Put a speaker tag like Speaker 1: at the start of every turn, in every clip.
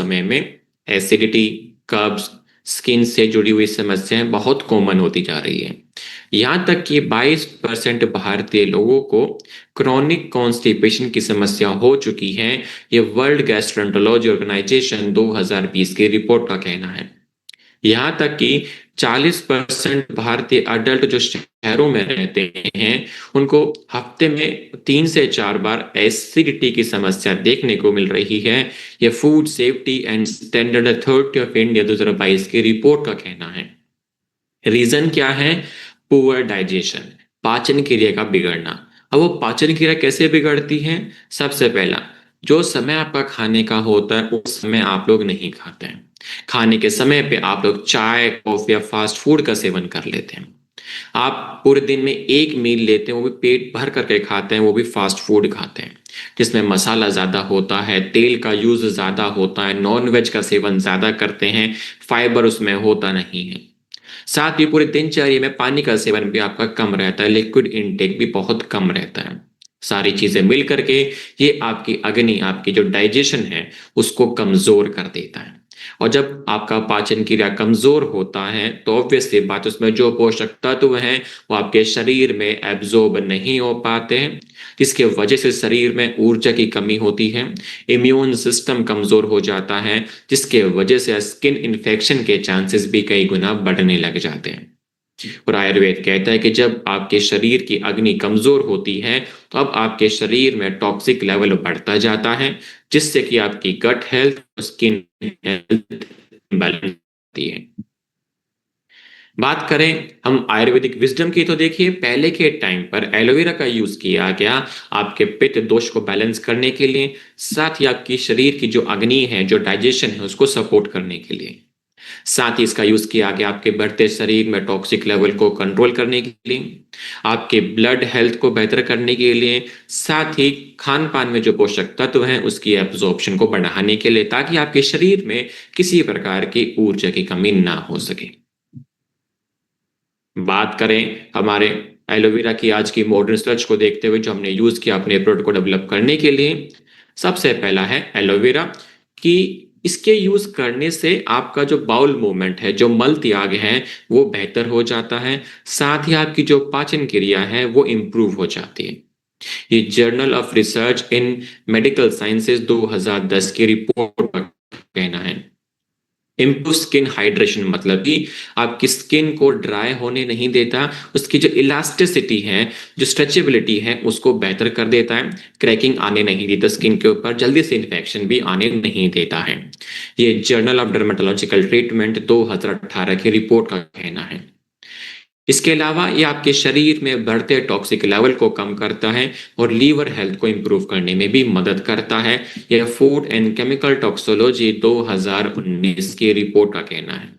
Speaker 1: समय में एसिडिटी, कब्ज, स्किन से जुड़ी हुई समस्याएं बहुत कॉमन होती जा रही है। यहाँ तक कि 22% भारतीय लोगों को क्रॉनिक कॉन्स्टिपेशन की समस्या हो चुकी है। ये वर्ल्ड गैस्ट्रोएंटरोलॉजी ऑर्गेनाइजेशन 2020 की रिपोर्ट का कहना है। यहाँ तक कि 40% भारतीय अडल्ट जो शहरों में रहते हैं उनको हफ्ते में 3 से 4 बार एसिडिटी की समस्या देखने को मिल रही है। यह food safety and standard authority of India 2022 की रिपोर्ट का कहना है। रीजन क्या है? पुअर डाइजेशन, पाचन क्रिया का बिगड़ना। अब वो पाचन क्रिया कैसे बिगड़ती है? सबसे पहला, जो समय आपका खाने का होता है उस समय आप लोग नहीं खाते हैं। खाने के समय पे आप लोग चाय, कॉफी या फास्ट फूड का सेवन कर लेते हैं। आप पूरे दिन में एक मील लेते हैं, वो भी पेट भर करके खाते हैं, वो भी फास्ट फूड खाते हैं जिसमें मसाला ज्यादा होता है, तेल का यूज ज्यादा होता है, नॉन वेज का सेवन ज्यादा करते हैं, फाइबर उसमें होता नहीं है। साथ ही पूरे दिनचर्या में पानी का सेवन भी आपका कम रहता है, लिक्विड इनटेक भी बहुत कम रहता है। सारी चीजें मिल करके ये आपकी अग्नि, आपकी जो डाइजेशन है उसको कमजोर कर देता है। और जब आपका पाचन क्रिया कमजोर होता है तो ऑब्वियसली बात, उसमें जो पोषक तत्व हैं वो आपके शरीर में एब्जॉर्ब नहीं हो पाते हैं, जिसके वजह से शरीर में ऊर्जा की कमी होती है, इम्यून सिस्टम कमजोर हो जाता है, जिसके वजह से स्किन इन्फेक्शन के चांसेस भी कई गुना बढ़ने लग जाते हैं। और आयुर्वेद कहता है कि जब आपके शरीर की अग्नि कमजोर होती है तो अब आपके शरीर में टॉक्सिक लेवल बढ़ता जाता है, जिससे कि आपकी गट हेल्थ और स्किन हेल्थ बैलेंस होती है। बात करें हम आयुर्वेदिक विजडम की, तो देखिए पहले के टाइम पर एलोवेरा का यूज किया गया आपके पित्त दोष को बैलेंस करने के लिए, साथ ही आपकी शरीर की जो अग्नि है, जो डाइजेशन है, उसको सपोर्ट करने के लिए। साथ ही इसका यूज किया गया आपके बढ़ते शरीर में टॉक्सिक लेवल को कंट्रोल करने के लिए, आपके ब्लड हेल्थ को बेहतर करने के लिए, साथ ही खान पान में जो पोषक तत्व हैं उसकी एब्जॉर्प्शन को बढ़ाने के लिए, ताकि आपके शरीर में किसी प्रकार की ऊर्जा की कमी ना हो सके। बात करें हमारे एलोवेरा की आज की मॉडर्न रिसर्च को देखते हुए जो हमने यूज किया अपने प्रोडक्ट को डेवलप करने के लिए, सबसे पहला है एलोवेरा कि इसके यूज करने से आपका जो बाउल मूवमेंट है, जो मल त्याग है, वो बेहतर हो जाता है। साथ ही आपकी जो पाचन क्रिया है वो इम्प्रूव हो जाती है। ये journal of research in medical sciences 2010 की रिपोर्ट का कहना है। इम्प्रूव स्किन हाइड्रेशन मतलब कि आपकी स्किन को ड्राई होने नहीं देता, उसकी जो इलास्टिसिटी है, जो स्ट्रेचेबिलिटी है, उसको बेहतर कर देता है, क्रैकिंग आने नहीं देता स्किन के ऊपर, जल्दी से इन्फेक्शन भी आने नहीं देता है। ये जर्नल ऑफ डर्मेटोलॉजिकल ट्रीटमेंट 2018 की रिपोर्ट का कहना है। इसके अलावा ये आपके शरीर में बढ़ते टॉक्सिक लेवल को कम करता है और लीवर हेल्थ को इंप्रूव करने में भी मदद करता है। यह फूड एंड केमिकल टॉक्सोलॉजी 2019 की रिपोर्ट का कहना है।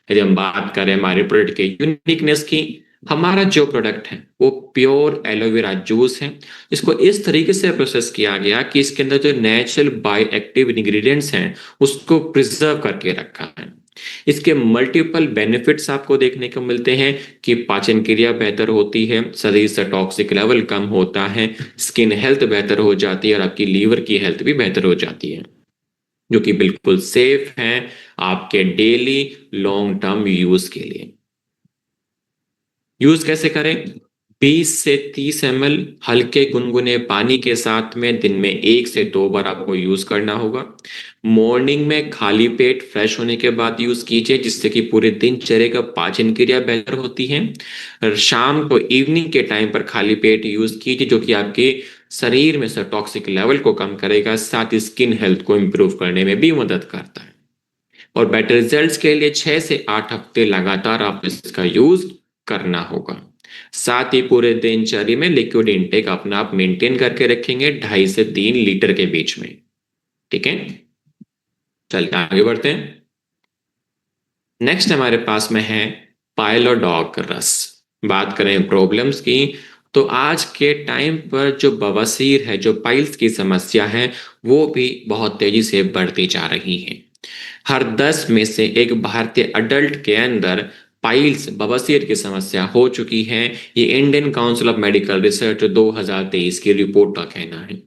Speaker 1: यदि हम बात करें हमारे प्रोडक्ट के यूनिकनेस की, हमारा जो प्रोडक्ट है वो प्योर एलोवेरा जूस है। इसको इस तरीके से प्रोसेस किया गया कि इसके अंदर जो नेचुरल बायो एक्टिव इंग्रेडिएंट्स हैं उसको प्रिजर्व करके रखा है। इसके मल्टीपल बेनिफिट्स आपको देखने को मिलते हैं कि पाचन क्रिया बेहतर होती है, शरीर से टॉक्सिक लेवल कम होता है, स्किन हेल्थ बेहतर हो जाती है और आपकी लीवर की हेल्थ भी बेहतर हो जाती है, जो कि बिल्कुल सेफ है आपके डेली लॉन्ग टर्म यूज के लिए। यूज कैसे करें? 20 से 30 ml हल्के गुनगुने पानी के साथ में दिन में 1 से 2 बार आपको यूज करना होगा। मॉर्निंग में खाली पेट फ्रेश होने के बाद यूज कीजिए, जिससे कि पूरे दिनचर्या का पाचन क्रिया बेहतर होती है। और शाम को इवनिंग के टाइम पर खाली पेट यूज कीजिए, जो कि आपके शरीर में से टॉक्सिक लेवल को कम करेगा, साथ ही स्किन हेल्थ को इंप्रूव करने में भी मदद करता है। और बेटर रिजल्ट्स के लिए 6 से 8 हफ्ते लगातार आप इसका यूज करना होगा। साथ ही पूरे दिनचर्या में लिक्विड इनटेक अपना आप मेंटेन करके रखेंगे 2.5 से 3 लीटर के बीच में। ठीक है, चलते आगे बढ़ते हैं। नेक्स्ट हमारे पास में है पाइलोडॉग रस। बात करें प्रॉब्लम्स की, तो आज के टाइम पर जो बवासीर है, जो पाइल्स की समस्या है, वो भी बहुत तेजी से बढ़ती जा रही है। हर 10 में से एक भारतीय अडल्ट के अंदर पाइल्स, बवासीर की समस्या हो चुकी है। ये Indian council of medical research 2023 की रिपोर्ट का कहना है।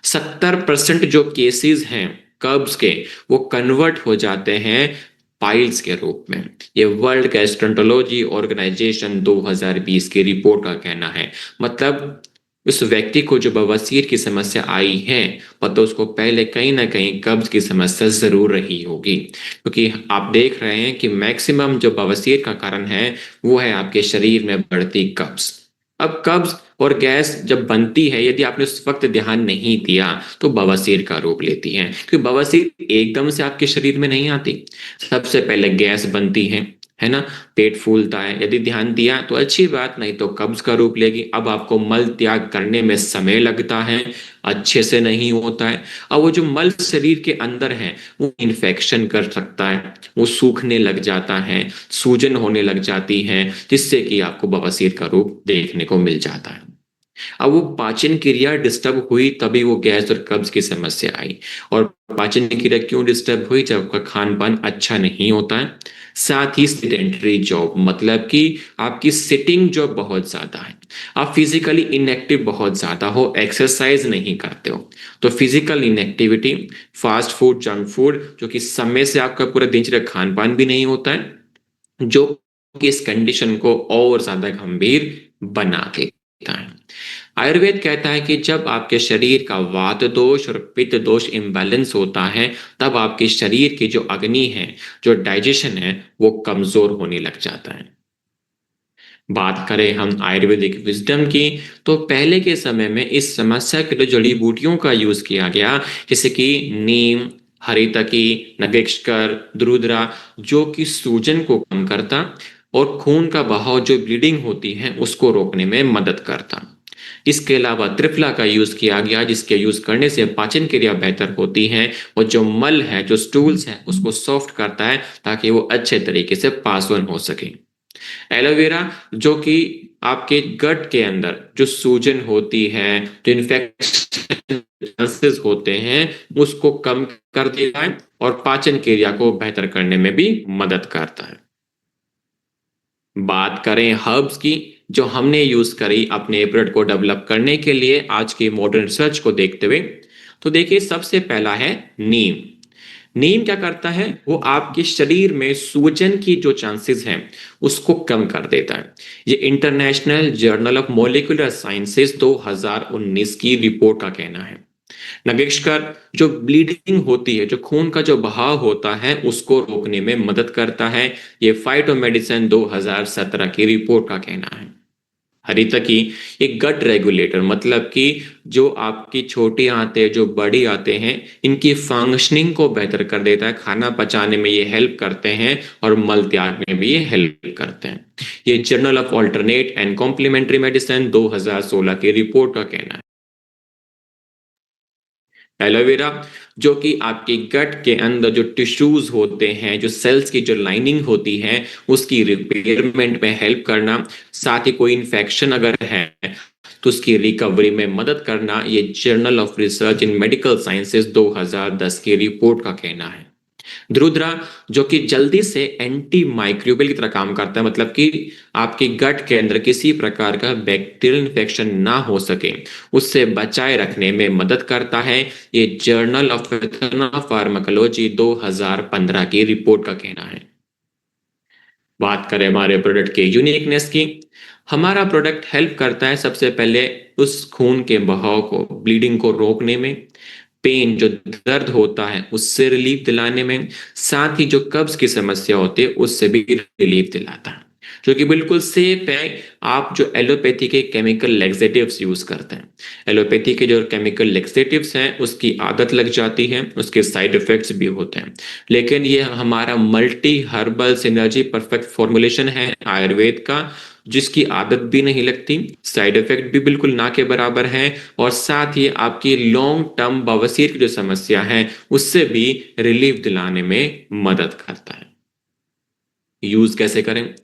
Speaker 1: 70% जो केसेस हैं कब्ज के, वो कन्वर्ट हो जाते हैं पाइल्स के रूप में। ये वर्ल्ड गैस्ट्रोंटोलॉजी ऑर्गेनाइजेशन 2020 की रिपोर्ट का कहना है। मतलब उस व्यक्ति को जो बवासीर की समस्या आई है, मतलब उसको पहले कहीं ना कहीं कब्ज की समस्या जरूर रही होगी, क्योंकि आप देख रहे हैं कि मैक्सिमम जो बवासीर का कारण है वो है आपके शरीर में बढ़ती कब्ज। अब कब्ज और गैस जब बनती है, यदि आपने उस वक्त ध्यान नहीं दिया तो बवासीर का रूप लेती है, क्योंकि बवासीर एकदम से आपके शरीर में नहीं आती। सबसे पहले गैस बनती है ना, पेट फूलता है, यदि ध्यान दिया तो अच्छी बात, नहीं तो कब्ज का रूप लेगी। अब आपको मल त्याग करने में समय लगता है, अच्छे से नहीं होता है। अब वो जो मल शरीर के अंदर है वो इन्फेक्शन कर सकता है, वो सूखने लग जाता है, सूजन होने लग जाती है, जिससे कि आपको बवासीर का रूप देखने को मिल जाता है। अब वो पाचन क्रिया डिस्टर्ब हुई तभी वो गैस और कब्ज की समस्या आई। और पाचन क्रिया क्यों डिस्टर्ब हुई? जब आपका खान पान अच्छा नहीं होता है। साथ ही सेडेंटरी जॉब, मतलब कि आपकी सिटिंग जॉब बहुत ज्यादा है, आप फिजिकली इनएक्टिव बहुत ज्यादा हो, एक्सरसाइज नहीं करते हो, तो physical inactivity, fast food, junk food, जो कि समय से आपका पूरा दिनचर्या खान पान भी नहीं होता है, जो कि इस कंडीशन को और ज्यादा गंभीर बना देता है। आयुर्वेद कहता है कि जब आपके शरीर का वात दोष और पित्त दोष इम्बैलेंस होता है, तब आपके शरीर की जो अग्नि है, जो डाइजेशन है, वो कमजोर होने लग जाता है। बात करें हम आयुर्वेदिक विजडम की, तो पहले के समय में इस समस्या के लिए जड़ी बूटियों का यूज किया गया, जैसे कि नीम, हरितकी, नगेक्षकर, द्रुद्रा, जो कि सूजन को कम करता और खून का बहाव, जो ब्लीडिंग होती है, उसको रोकने में मदद करता। इसके अलावा त्रिफला का यूज किया गया, जिसके यूज करने से पाचन क्रिया बेहतर होती है और जो मल है, जो स्टूल्स है, उसको सॉफ्ट करता है ताकि वो अच्छे तरीके से पास ऑन हो सके। एलोवेरा, जो कि आपके गट के अंदर जो सूजन होती है, जो इन्फेक्शन चांसेस होते हैं, उसको कम कर देता है और पाचन क्रिया को बेहतर करने में भी मदद करता है। बात करें हर्ब्स की, जो हमने यूज करी अपने प्रोडक्ट को डेवलप करने के लिए आज की मॉडर्न रिसर्च को देखते हुए, तो देखिए सबसे पहला है नीम। नीम क्या करता है? वो आपके शरीर में सूजन की जो चांसेस हैं उसको कम कर देता है। ये international journal of molecular sciences 2019 की रिपोर्ट का कहना है। नगेशकर, जो ब्लीडिंग होती है, जो खून का जो बहाव होता है, उसको रोकने में मदद करता है। ये फाइटो मेडिसिन 2017 की रिपोर्ट का कहना है। हरितकी एक गट रेगुलेटर, मतलब कि जो आपकी छोटी आंतें, जो बड़ी आंतें हैं, इनकी फंक्शनिंग को बेहतर कर देता है, खाना पचाने में ये हेल्प करते हैं और मल त्याग में भी ये हेल्प करते हैं। ये journal of alternate and complementary medicine 2016 की रिपोर्ट का कहना है। एलोवेरा, जो कि आपके गट के अंदर जो टिश्यूज होते हैं, जो सेल्स की जो लाइनिंग होती है, उसकी रिपेयरमेंट में हेल्प करना, साथ ही कोई इन्फेक्शन अगर है तो उसकी रिकवरी में मदद करना, ये journal of research in medical sciences 2010 की रिपोर्ट का कहना है। ध्रुद्रा, जो कि जल्दी से एंटी माइक्रोबियल की तरह काम करता है, मतलब कि आपके गट के अंदर किसी प्रकार का बैक्टीरियल इन्फेक्शन ना हो सके, उससे बचाए रखने में मदद करता है। ये जर्नल ऑफ फार्माकोलॉजी 2015 की रिपोर्ट का कहना है। बात करें हमारे प्रोडक्ट के यूनिकनेस की, हमारा प्रोडक्ट हेल्प करता है सबसे पहले उस खून के बहाव को, ब्लीडिंग को रोकने में, पेन, जो दर्द होता है, उससे रिलीफ दिलाने में, साथ ही जो कब्ज की समस्या होती है उससे भी रिलीफ दिलाता है, जो कि बिल्कुल सेफ है। आप जो एलोपैथी के केमिकल लेक्सेटिव्स यूज करते हैं, एलोपैथी के जो केमिकल लेक्सेटिव्स हैं उसकी आदत लग जाती है, उसके साइड इफेक्ट्स भी होते हैं। लेकिन ये हमारा multi herbal synergy perfect formulation है आयुर्वेद का, जिसकी आदत भी नहीं लगती, साइड इफेक्ट भी बिल्कुल ना के बराबर है, और साथ ही आपकी लॉन्ग टर्म बवासीर की जो समस्या है उससे भी रिलीफ दिलाने में मदद करता है। यूज कैसे करें?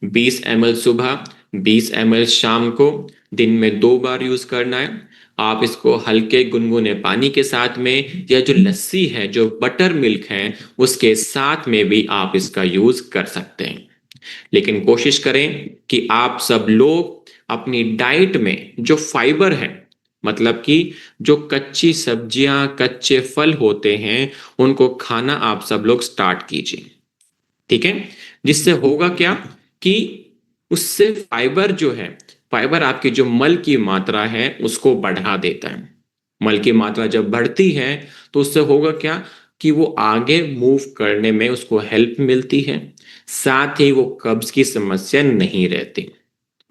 Speaker 1: 20 ml सुबह, 20 ml शाम को, दिन में 2 बार यूज करना है। आप इसको हल्के गुनगुने पानी के साथ में, या जो लस्सी है, जो बटर मिल्क है, उसके साथ में भी आप इसका यूज कर सकते हैं। लेकिन कोशिश करें कि आप सब लोग अपनी डाइट में जो फाइबर है मतलब कि जो कच्ची सब्जियां, कच्चे फल होते हैं, उनको खाना आप सब लोग स्टार्ट कीजिए। ठीक है। जिससे होगा क्या कि उससे फाइबर जो है, फाइबर आपकी जो मल की मात्रा है उसको बढ़ा देता है। मल की मात्रा जब बढ़ती है तो उससे होगा क्या कि वो आगे मूव करने में उसको हेल्प मिलती है, साथ ही वो कब्ज की समस्या नहीं रहती।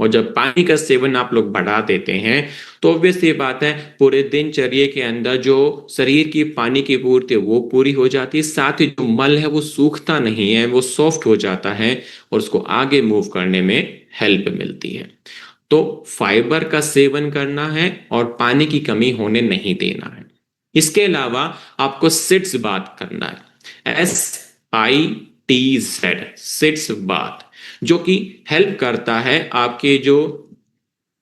Speaker 1: और जब पानी का सेवन आप लोग बढ़ा देते हैं तो ऑब्वियस ये बात है, पूरे दिनचर्या के अंदर जो शरीर की पानी की पूर्ति है वो पूरी हो जाती है, साथ ही जो मल है वो सूखता नहीं है, वो सॉफ्ट हो जाता है और उसको आगे मूव करने में हेल्प मिलती है। तो फाइबर का सेवन करना है और पानी की कमी होने नहीं देना है। इसके अलावा आपको सिट्स बात करना है, SITZ, सिट्स बात, जो कि हेल्प करता है आपके जो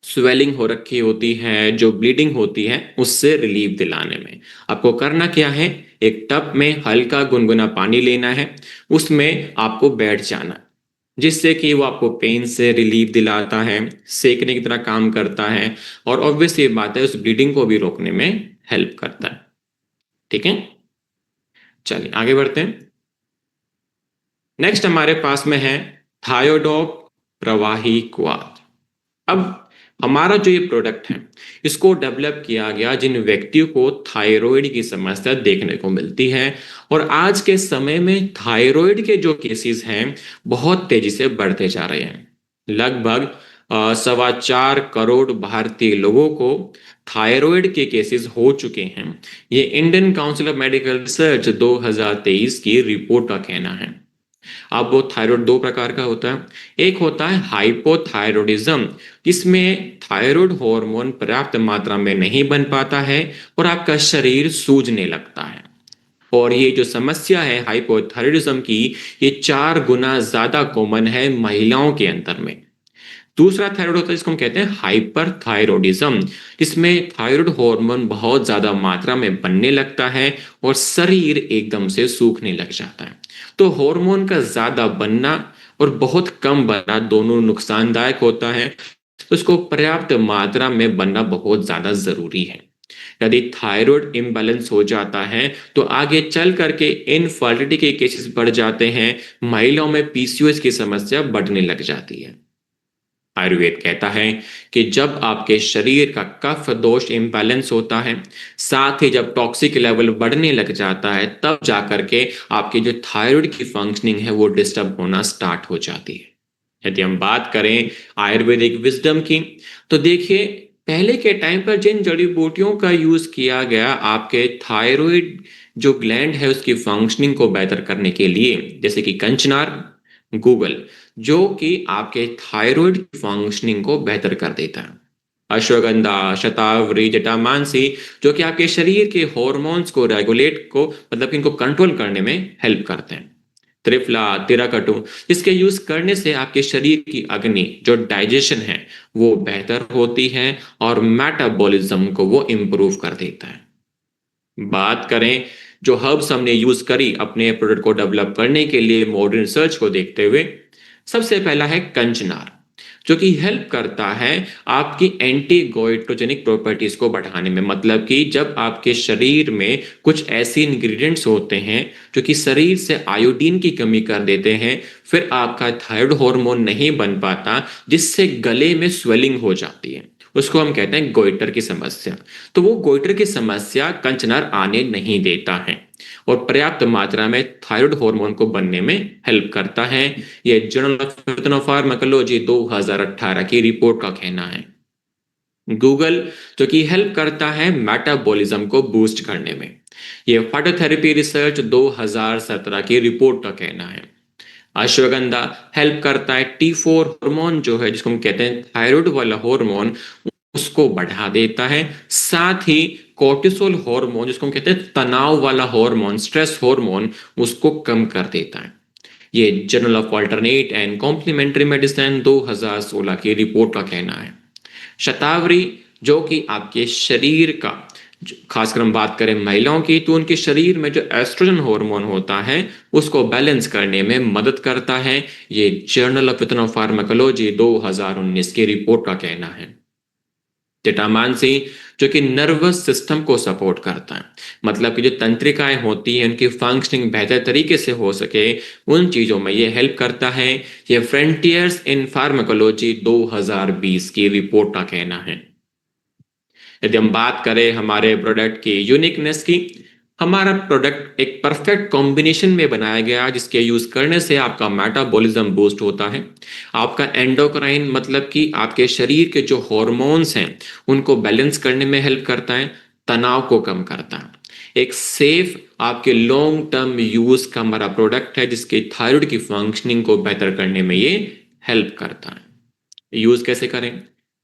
Speaker 1: स्वेलिंग हो रखी होती है, जो ब्लीडिंग होती है, उससे रिलीफ दिलाने में। आपको करना क्या है, एक टब में हल्का गुनगुना पानी लेना है, उसमें आपको बैठ जाना है, जिससे कि वो आपको पेन से रिलीफ दिलाता है, सेकने की तरह काम करता है और ऑब्वियस ये बात है उस ब्लीडिंग को भी रोकने में हेल्प करता है। ठीक है, चलिए आगे बढ़ते हैं। नेक्स्ट हमारे पास में है थायोडोप प्रवाही क्वाथ। अब हमारा जो ये प्रोडक्ट है इसको डेवलप किया गया जिन व्यक्तियों को थायराइड की समस्या देखने को मिलती है, और आज के समय में थायराइड के जो केसेस हैं बहुत तेजी से बढ़ते जा रहे हैं। लगभग 4.25 करोड़ भारतीय लोगों को थायराइड के केसेस हो चुके हैं। ये Indian council of medical research 2023 की रिपोर्ट का कहना है। अब वो थायराइड दो प्रकार का होता है। एक होता है हाइपोथायरॉयडिज्म, जिसमें थायराइड हार्मोन पर्याप्त मात्रा में नहीं बन पाता है और आपका शरीर सूजने लगता है। और ये जो समस्या है हाइपोथायरॉयडिज्म की, ये 4 गुना ज्यादा कॉमन है महिलाओं के अंदर में। दूसरा थायराइड होता है जिसको हम कहते हैं हाइपर थायरॉयडिज्म, जिसमें थायराइड हार्मोन बहुत ज्यादा मात्रा में बनने लगता है और शरीर एकदम से सूखने लग जाता है। तो हार्मोन का ज्यादा बनना और बहुत कम बनना दोनों नुकसानदायक होता है, तो इसको पर्याप्त मात्रा में बनना बहुत ज्यादा जरूरी है। यदि थायराइड इम्बैलेंस हो जाता है तो आगे चल करके इनफर्टिलिटी के केसेस बढ़ जाते हैं, महिलाओं में PCOS की समस्या बढ़ने लग जाती है। आयुर्वेद कहता है कि जब आपके शरीर का कफ दोष इम्बैलेंस होता है, साथ ही जब टॉक्सिक लेवल बढ़ने लग जाता है, तब जाकर के आपकी जो थायराइड की फंक्शनिंग है वो डिस्टर्ब होना स्टार्ट हो जाती है। यदि हम बात करें आयुर्वेदिक विजडम की, तो देखिए पहले के टाइम पर जिन जड़ी बूटियों का यूज किया गया आपके थायराइड जो ग्लैंड है उसकी फंक्शनिंग को बेहतर करने के लिए, जैसे कि कंचनार, गूगल, जो कि आपके थायराइड फंक्शनिंग को बेहतर कर देता है, अश्वगंधा, शतावरी, जटामांसी, जो कि आपके शरीर के हॉर्मोन्स को रेगुलेट को मतलब कि इनको कंट्रोल करने में हेल्प करते हैं, त्रिफला, तिराकटु, जिसके यूज करने से आपके शरीर की अग्नि जो डाइजेशन है वो बेहतर होती है और मेटाबॉलिज्म को वो इम्प्रूव कर देता है। बात करें जो हर्ब्स हमने यूज करी अपने प्रोडक्ट को डेवलप करने के लिए मॉडर्न रिसर्च को देखते हुए, सबसे पहला है कंचनार, जो कि हेल्प करता है आपकी एंटी गोइट्रोजेनिक प्रॉपर्टीज को बढ़ाने में। मतलब कि जब आपके शरीर में कुछ ऐसे इंग्रेडिएंट्स होते हैं जो कि शरीर से आयोडीन की कमी कर देते हैं, फिर आपका थायराइड हार्मोन नहीं बन पाता, जिससे गले में स्वेलिंग हो जाती है, उसको हम कहते हैं गोइटर की समस्या। तो वो गोइटर की समस्या कंचनार आने नहीं देता है और पर्याप्त मात्रा में थायराइड हार्मोन को बनने में हेल्प करता है। ये जर्नल ऑफ फार्माकोलॉजी 2018 की रिपोर्ट का कहना है। गूगल, जो कि हेल्प करता है मेटाबॉलिज्म को बूस्ट करने में। ये फाइटोथेरेपी रिसर्च 2017 की रिपोर्ट का कहना है। अश्वगंधा हेल्प करता है T4 हार्मोन जो है, जिसको हम कहते हैं थायराइड वाला हार्मोन, उसको बढ़ा देता है। साथ ही कोर्टिसोल हार्मोन, जिसको हम कहते हैं तनाव वाला हार्मोन, स्ट्रेस हार्मोन, उसको कम कर देता है। ये journal of alternate and complementary medicine 2016 की रिपोर्ट का कहना है। शतावरी, जो कि आपके शरीर का खासकर हम बात करें महिलाओं की, तो उनके शरीर में जो एस्ट्रोजन हार्मोन होता है उसको बैलेंस करने में मदद करता है। ये जर्नल ऑफ फार्माकोलॉजी 2019 की रिपोर्ट का कहना है। जटामांसी जो कि नर्वस सिस्टम को सपोर्ट करता है, मतलब कि जो तंत्रिकाएं होती हैं उनकी फंक्शनिंग बेहतर तरीके से हो सके, उन चीजों में ये हेल्प करता है। ये फ्रंटियर्स इन फार्माकोलॉजी 2020 की रिपोर्ट का कहना है। यदि हम बात करें हमारे प्रोडक्ट की यूनिकनेस की, हमारा प्रोडक्ट एक परफेक्ट कॉम्बिनेशन में बनाया गया जिसके यूज करने से आपका मेटाबॉलिज्म बूस्ट होता है, आपका एंडोक्राइन मतलब कि आपके शरीर के जो हॉर्मोन्स हैं उनको बैलेंस करने में हेल्प करता है, तनाव को कम करता है। एक सेफ आपके लॉन्ग टर्म यूज का हमारा प्रोडक्ट है जिसके थायराइड की फंक्शनिंग को बेहतर करने में ये हेल्प करता है। यूज कैसे करें?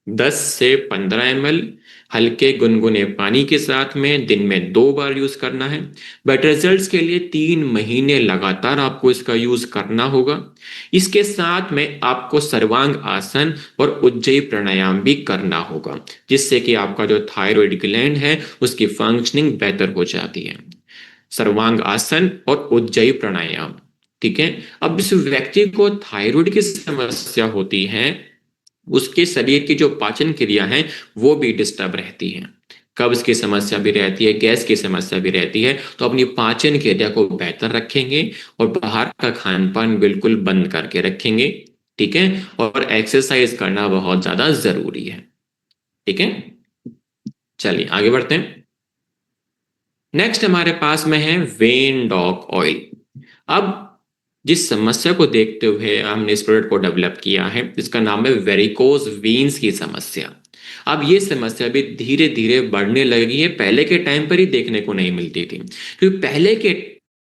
Speaker 1: 10 से 15 ml हल्के गुनगुने पानी के साथ में दिन में 2 बार यूज करना है। बेटर रिजल्ट्स के लिए 3 महीने लगातार आपको इसका यूज करना होगा। इसके साथ में आपको सर्वांग आसन और उज्जयी प्राणायाम भी करना होगा, जिससे कि आपका जो थायराइड ग्लैंड है उसकी फंक्शनिंग बेहतर हो जाती है। सर्वांग आसन और उज्जयी प्राणायाम, ठीक है। अब इस व्यक्ति को थायराइड की समस्या होती है, उसके शरीर की जो पाचन क्रिया है वो भी डिस्टर्ब रहती है, कब्ज की समस्या भी रहती है, गैस की समस्या भी रहती है। तो अपनी पाचन क्रिया को बेहतर रखेंगे और बाहर का खान पान बिल्कुल बंद करके रखेंगे, ठीक है। और एक्सरसाइज करना बहुत ज्यादा जरूरी है, ठीक है। चलिए आगे बढ़ते हैं। नेक्स्ट हमारे पास में है वेन डॉग ऑयल। अब जिस समस्या को देखते हुए हमने इस प्रोडक्ट को डेवलप किया है इसका नाम है वेरिकोज वेन्स की समस्या। अब ये समस्या भी धीरे धीरे बढ़ने लगी है, पहले के टाइम पर ही देखने को नहीं मिलती थी, क्योंकि पहले के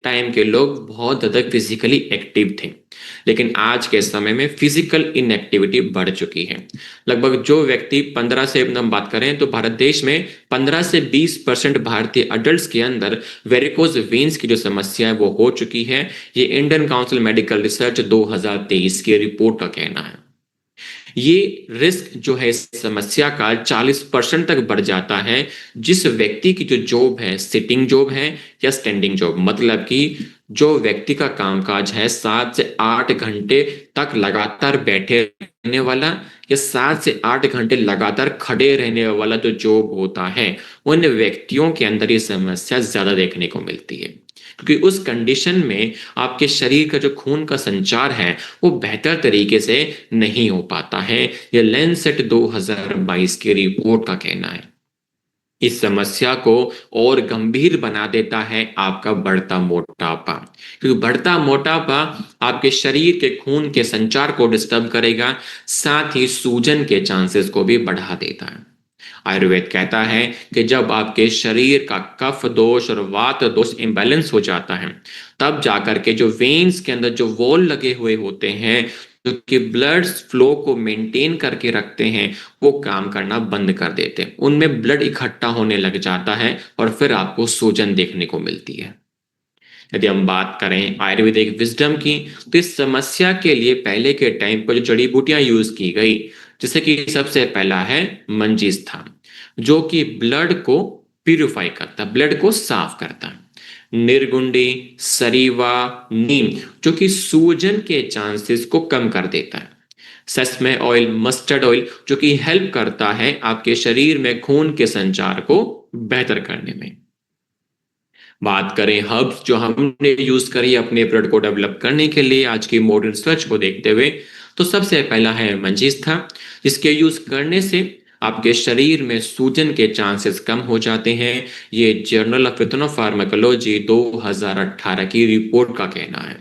Speaker 1: टाइम के लोग बहुत ज्यादा फिजिकली एक्टिव थे, लेकिन आज के समय में फिजिकल इनएक्टिविटी बढ़ चुकी है। लगभग जो व्यक्ति 15 से हम बात करें तो भारत देश में 15 से 20% भारतीय अडल्ट के अंदर वेरिकोज वेन्स की जो समस्या है वो हो चुकी है। ये इंडियन काउंसिल मेडिकल रिसर्च 2023 की रिपोर्ट का कहना है। ये रिस्क जो है इस समस्या का 40% तक बढ़ जाता है जिस व्यक्ति की जो जॉब है सिटिंग जॉब है या स्टैंडिंग जॉब, मतलब कि जो व्यक्ति का कामकाज है 7 से 8 घंटे तक लगातार बैठे रहने वाला या 7 से 8 घंटे लगातार खड़े रहने वाला जो जॉब होता है, उन व्यक्तियों के अंदर ये समस्या ज्यादा देखने को मिलती है, क्योंकि उस कंडीशन में आपके शरीर का जो खून का संचार है वो बेहतर तरीके से नहीं हो पाता है। यह लैंसेट 2022 की रिपोर्ट का कहना है। इस समस्या को और गंभीर बना देता है आपका बढ़ता मोटापा, क्योंकि बढ़ता मोटापा आपके शरीर के खून के संचार को डिस्टर्ब करेगा, साथ ही सूजन के चांसेस को भी बढ़ा देता है। आयुर्वेद कहता है कि जब आपके शरीर का कफ दोष और वात दोष इम्बैलेंस हो जाता है, तब जाकर के जो वेन्स के अंदर जो वॉल लगे हुए होते हैं जो कि ब्लड फ्लो को मेंटेन करके रखते हैं, वो काम करना बंद कर देते हैं, उनमें ब्लड इकट्ठा होने लग जाता है और फिर आपको सूजन देखने को मिलती है। यदि हम बात करें आयुर्वेदिक विजडम की, तो इस समस्या के लिए पहले के टाइम पर जो जड़ी बूटियां यूज की गई, जैसे कि सबसे पहला है मंजिस्थान, जो कि ब्लड को प्यूरिफाई करता है, ब्लड को साफ करता है। निर्गुंडी, सरीवा, नीम जो कि सूजन के चांसेस को कम कर देता है। सस्मे ऑयल, मस्टर्ड ऑयल जो कि हेल्प करता है आपके शरीर में खून के संचार को बेहतर करने में। बात करें हर्ब्स जो हमने यूज करी अपने प्रोडक्ट को डेवलप करने के लिए आज की मॉडर्न रिसर्च को देखते हुए, तो सबसे पहला है मंजिस्था, जिसके यूज करने से आपके शरीर में सूजन के चांसेस कम हो जाते हैं। ये जर्नल ऑफ फार्माकोलॉजी 2018 की रिपोर्ट का कहना है।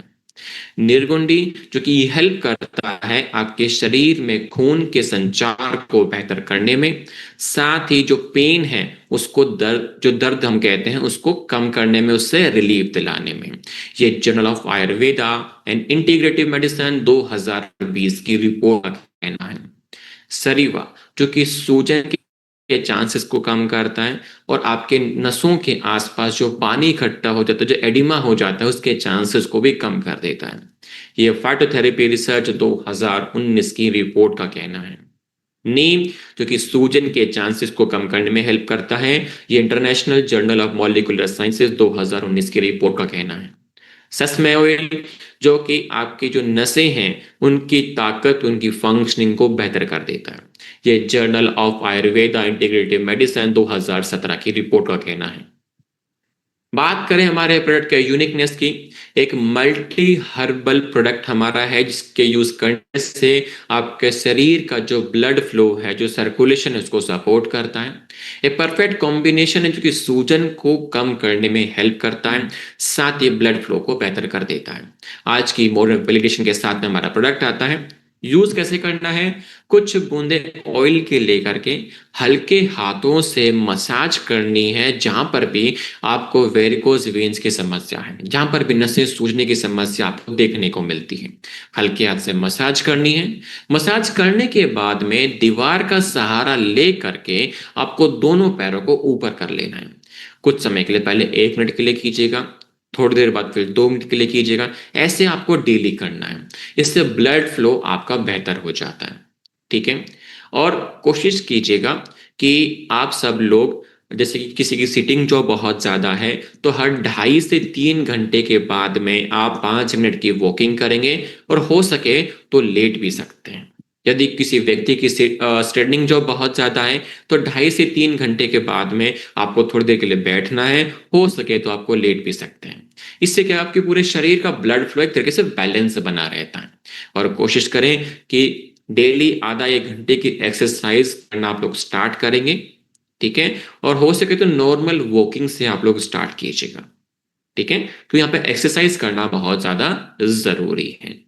Speaker 1: निर्गुंडी जो कि हेल्प करता है आपके शरीर में खून के संचार को बेहतर करने में, साथ ही जो पेन है उसको दर्द हम कहते हैं उसको कम करने में, उससे रिलीफ दिलाने में। ये journal of Ayurveda and integrative medicine 2020 की रिपोर्ट का कहना है। सरीवा जो कि सूजन के चांसेस को कम करता है और आपके नसों के आसपास जो पानी इकट्ठा हो जाता है, जो एडिमा हो जाता है, उसके चांसेस को भी कम कर देता है। ये फाइटोथेरेपी रिसर्च 2019 की रिपोर्ट का कहना है। नीम जो कि सूजन के चांसेस को कम करने में हेल्प करता है, ये international journal of molecular sciences 2019 की रिपोर्ट का कहना है। सस्मे ऑयल जो कि आपकी जो नसें हैं उनकी ताकत, उनकी फंक्शनिंग को बेहतर कर देता है। ये journal of Ayurveda integrative medicine 2017 की रिपोर्ट का कहना है। बात करें हमारे प्रोडक्ट के यूनिकनेस की, एक मल्टी हर्बल प्रोडक्ट हमारा है जिसके यूज करने से आपके शरीर का जो ब्लड फ्लो है, जो सर्कुलेशन है, उसको सपोर्ट करता है। एक परफेक्ट कॉम्बिनेशन है जो कि सूजन को कम करने में हेल्प करता है, साथ ही ब्लड फ्लो को बेहतर कर देता है। आज की मॉडर्न एप्लीकेशन के साथ में हमारा प्रोडक्ट आता है। यूज कैसे करना है, कुछ बूंदे ऑयल के लेकर के हल्के हाथों से मसाज करनी है जहां पर भी आपको वेरिकोज वेन्स की समस्या है, जहां पर भी नसें सूजने की समस्या आपको देखने को मिलती है। हल्के हाथ से मसाज करनी है। मसाज करने के बाद में दीवार का सहारा ले करके आपको दोनों पैरों को ऊपर कर लेना है। कुछ समय के लिए, पहले 1 मिनट के लिए कीजिएगा, थोड़ी देर बाद फिर 2 मिनट के लिए कीजिएगा। ऐसे आपको डेली करना है। इससे ब्लड फ्लो आपका बेहतर हो जाता है। ठीक है। और कोशिश कीजिएगा कि आप सब लोग, जैसे कि किसी की सिटिंग जो बहुत ज्यादा है, तो हर 2.5 से 3 घंटे के बाद में आप 5 मिनट की वॉकिंग करेंगे, और हो सके तो लेट भी सकते हैं। यदि किसी व्यक्ति की स्ट्रेनिंग जो बहुत ज्यादा है, तो 2.5 से 3 घंटे के बाद में आपको थोड़ी देर के लिए बैठना है, हो सके तो आपको लेट भी सकते हैं। इससे क्या, आपके पूरे शरीर का ब्लड फ्लो एक तरीके से बैलेंस बना रहता है। और कोशिश करें कि डेली आधा 1 घंटे की एक्सरसाइज करना आप लोग स्टार्ट करेंगे। ठीक है। और हो सके तो नॉर्मल वॉकिंग से आप लोग स्टार्ट कीजिएगा। ठीक है। तो यहाँ पे एक्सरसाइज करना बहुत ज्यादा जरूरी है।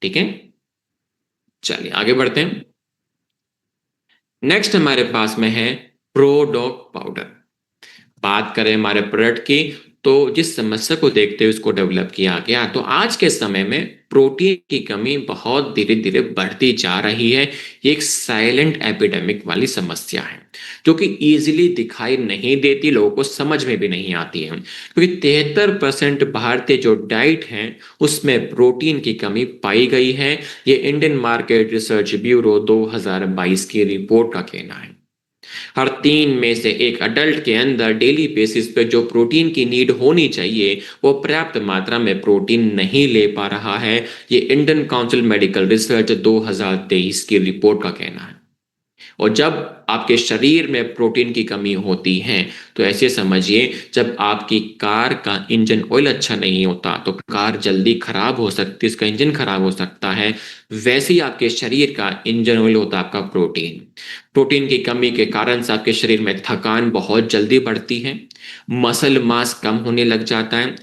Speaker 1: ठीक है। चलिए आगे बढ़ते हैं। नेक्स्ट हमारे पास में है प्रोडॉक पाउडर। बात करें हमारे प्रोडक्ट की, तो जिस समस्या को देखते हुए इसको डेवलप किया गया, तो आज के समय में प्रोटीन की कमी बहुत धीरे धीरे बढ़ती जा रही है। ये एक साइलेंट एपिडेमिक वाली समस्या है जो कि इजीली दिखाई नहीं देती, लोगों को समझ में भी नहीं आती है, क्योंकि 73% भारतीय जो डाइट है उसमें प्रोटीन की कमी पाई गई है। ये इंडियन मार्केट रिसर्च ब्यूरो 2022 की रिपोर्ट का कहना है। हर 3 में से 1 अडल्ट के अंदर डेली बेसिस पे जो प्रोटीन की नीड होनी चाहिए, वो पर्याप्त मात्रा में प्रोटीन नहीं ले पा रहा है। ये इंडियन काउंसिल मेडिकल रिसर्च 2023 की रिपोर्ट का कहना है। और जब आपके शरीर में प्रोटीन की कमी होती है, तो ऐसे समझिए, जब आपकी कार का इंजन ऑयल अच्छा नहीं होता तो कार जल्दी खराब हो सकती है, इसका इंजन खराब हो सकता है। वैसे ही आपके शरीर का इंजन ऑयल होता है आपका प्रोटीन। प्रोटीन की कमी के कारण से आपके शरीर में थकान बहुत जल्दी बढ़ती है, मसल मास कम होने लग जाता है,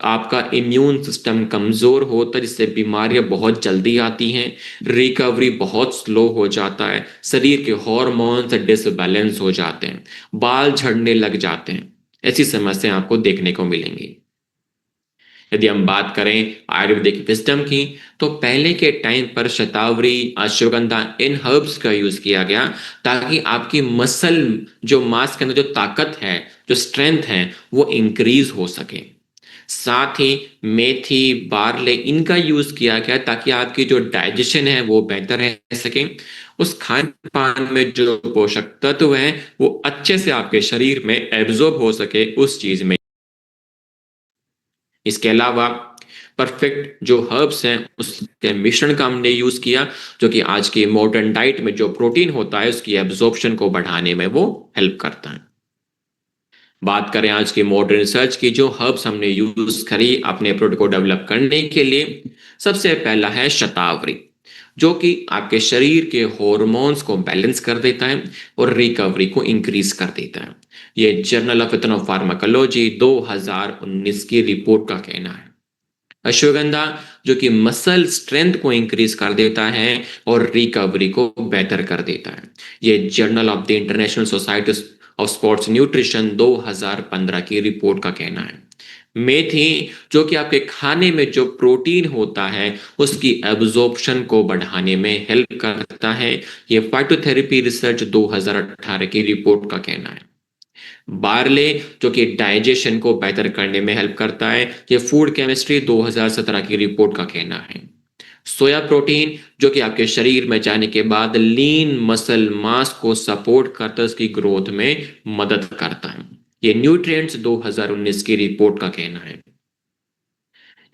Speaker 1: आपका इम्यून सिस्टम कमजोर होता है जिससे बीमारियां बहुत जल्दी आती हैं, रिकवरी बहुत स्लो हो जाता है, शरीर के हार्मोन्स डिसबैलेंस हो जाते हैं, बाल झड़ने लग जाते हैं। ऐसी समस्या आपको देखने को मिलेंगी। यदि हम बात करें आयुर्वेदिक विजडम की, तो पहले के टाइम पर शतावरी, अश्वगंधा, इन हर्ब्स का यूज किया गया ताकि आपकी मसल, जो मांस के अंदर जो ताकत है, जो स्ट्रेंथ है, वो इंक्रीज हो सके। साथ ही मेथी, बार्ले, इनका यूज किया गया ताकि आपकी जो डाइजेशन है वो बेहतर रह सके, उस खान पान में जो पोषक तत्व हैं वो अच्छे से आपके शरीर में एब्जॉर्ब हो सके उस चीज में। इसके अलावा परफेक्ट जो हर्ब्स हैं उसके मिश्रण का हमने यूज किया, जो कि आज की मॉडर्न डाइट में जो प्रोटीन होता है उसकी एब्जॉर्प्शन को बढ़ाने में वो हेल्प करता है। बात करें आज की मॉडर्न रिसर्च की, जो हर्ब्स हमने यूज करी अपने प्रोडक्ट को डेवलप करने के लिए, सबसे पहला है शतावरी, जो कि आपके शरीर के हॉर्मोन्स को बैलेंस कर देता है और रिकवरी को इंक्रीज कर देता है। ये जर्नल ऑफ फार्माकोलॉजी 2019 की रिपोर्ट का कहना है। अश्वगंधा, जो कि मसल स्ट्रेंथ को इंक्रीज कर देता है और रिकवरी को बेहतर कर देता है। ये journal of the international society of sports nutrition 2015 की रिपोर्ट का कहना है। मेथी, जो कि आपके खाने में जो प्रोटीन होता है उसकी एब्जॉर्प्शन को बढ़ाने में हेल्प करता है। ये फाइटोथेरेपी रिसर्च 2018 की रिपोर्ट का कहना है। बार्ले, जो कि डाइजेशन को बेहतर करने में हेल्प करता है, ये फूड केमिस्ट्री 2017 की रिपोर्ट का कहना है। सोया प्रोटीन, जो कि आपके शरीर में जाने के बाद लीन मसल मास को सपोर्ट करता है, उसकी ग्रोथ में मदद करता है। ये न्यूट्रिएंट्स 2019 की रिपोर्ट का कहना है।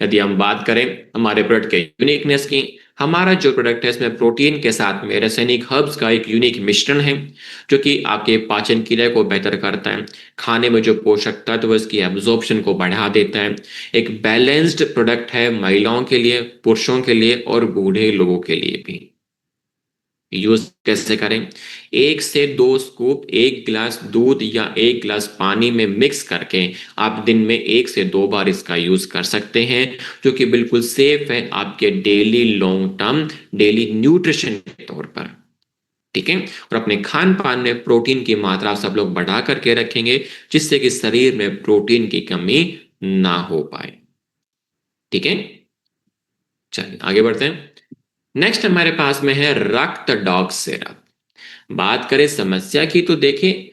Speaker 1: यदि हम बात करें हमारे प्रोडक्ट के यूनिकनेस की, हमारा जो प्रोडक्ट है इसमें प्रोटीन के साथ में रासायनिक हर्ब्स का एक यूनिक मिश्रण है जो कि आपके पाचन क्रिया को बेहतर करता है, खाने में जो पोषक तत्व इसकी एब्जॉर्प्शन को बढ़ा देता है। एक बैलेंस्ड प्रोडक्ट है महिलाओं के लिए, पुरुषों के लिए और बूढ़े लोगों के लिए भी। यूज कैसे करें? 1 से 2 स्कूप एक गिलास दूध या एक गिलास पानी में मिक्स करके आप दिन में 1 से 2 बार इसका यूज कर सकते हैं, जो कि बिल्कुल सेफ है आपके daily long term daily nutrition के तौर पर। ठीक है, और अपने खान पान में प्रोटीन की मात्रा सब लोग बढ़ा करके रखेंगे जिससे कि शरीर में प्रोटीन की कमी ना हो पाए। ठीक है, चलिए आगे बढ़ते हैं। नेक्स्ट हमारे पास में है रक्त डॉग सिरप। बात करें समस्या की तो देखिए,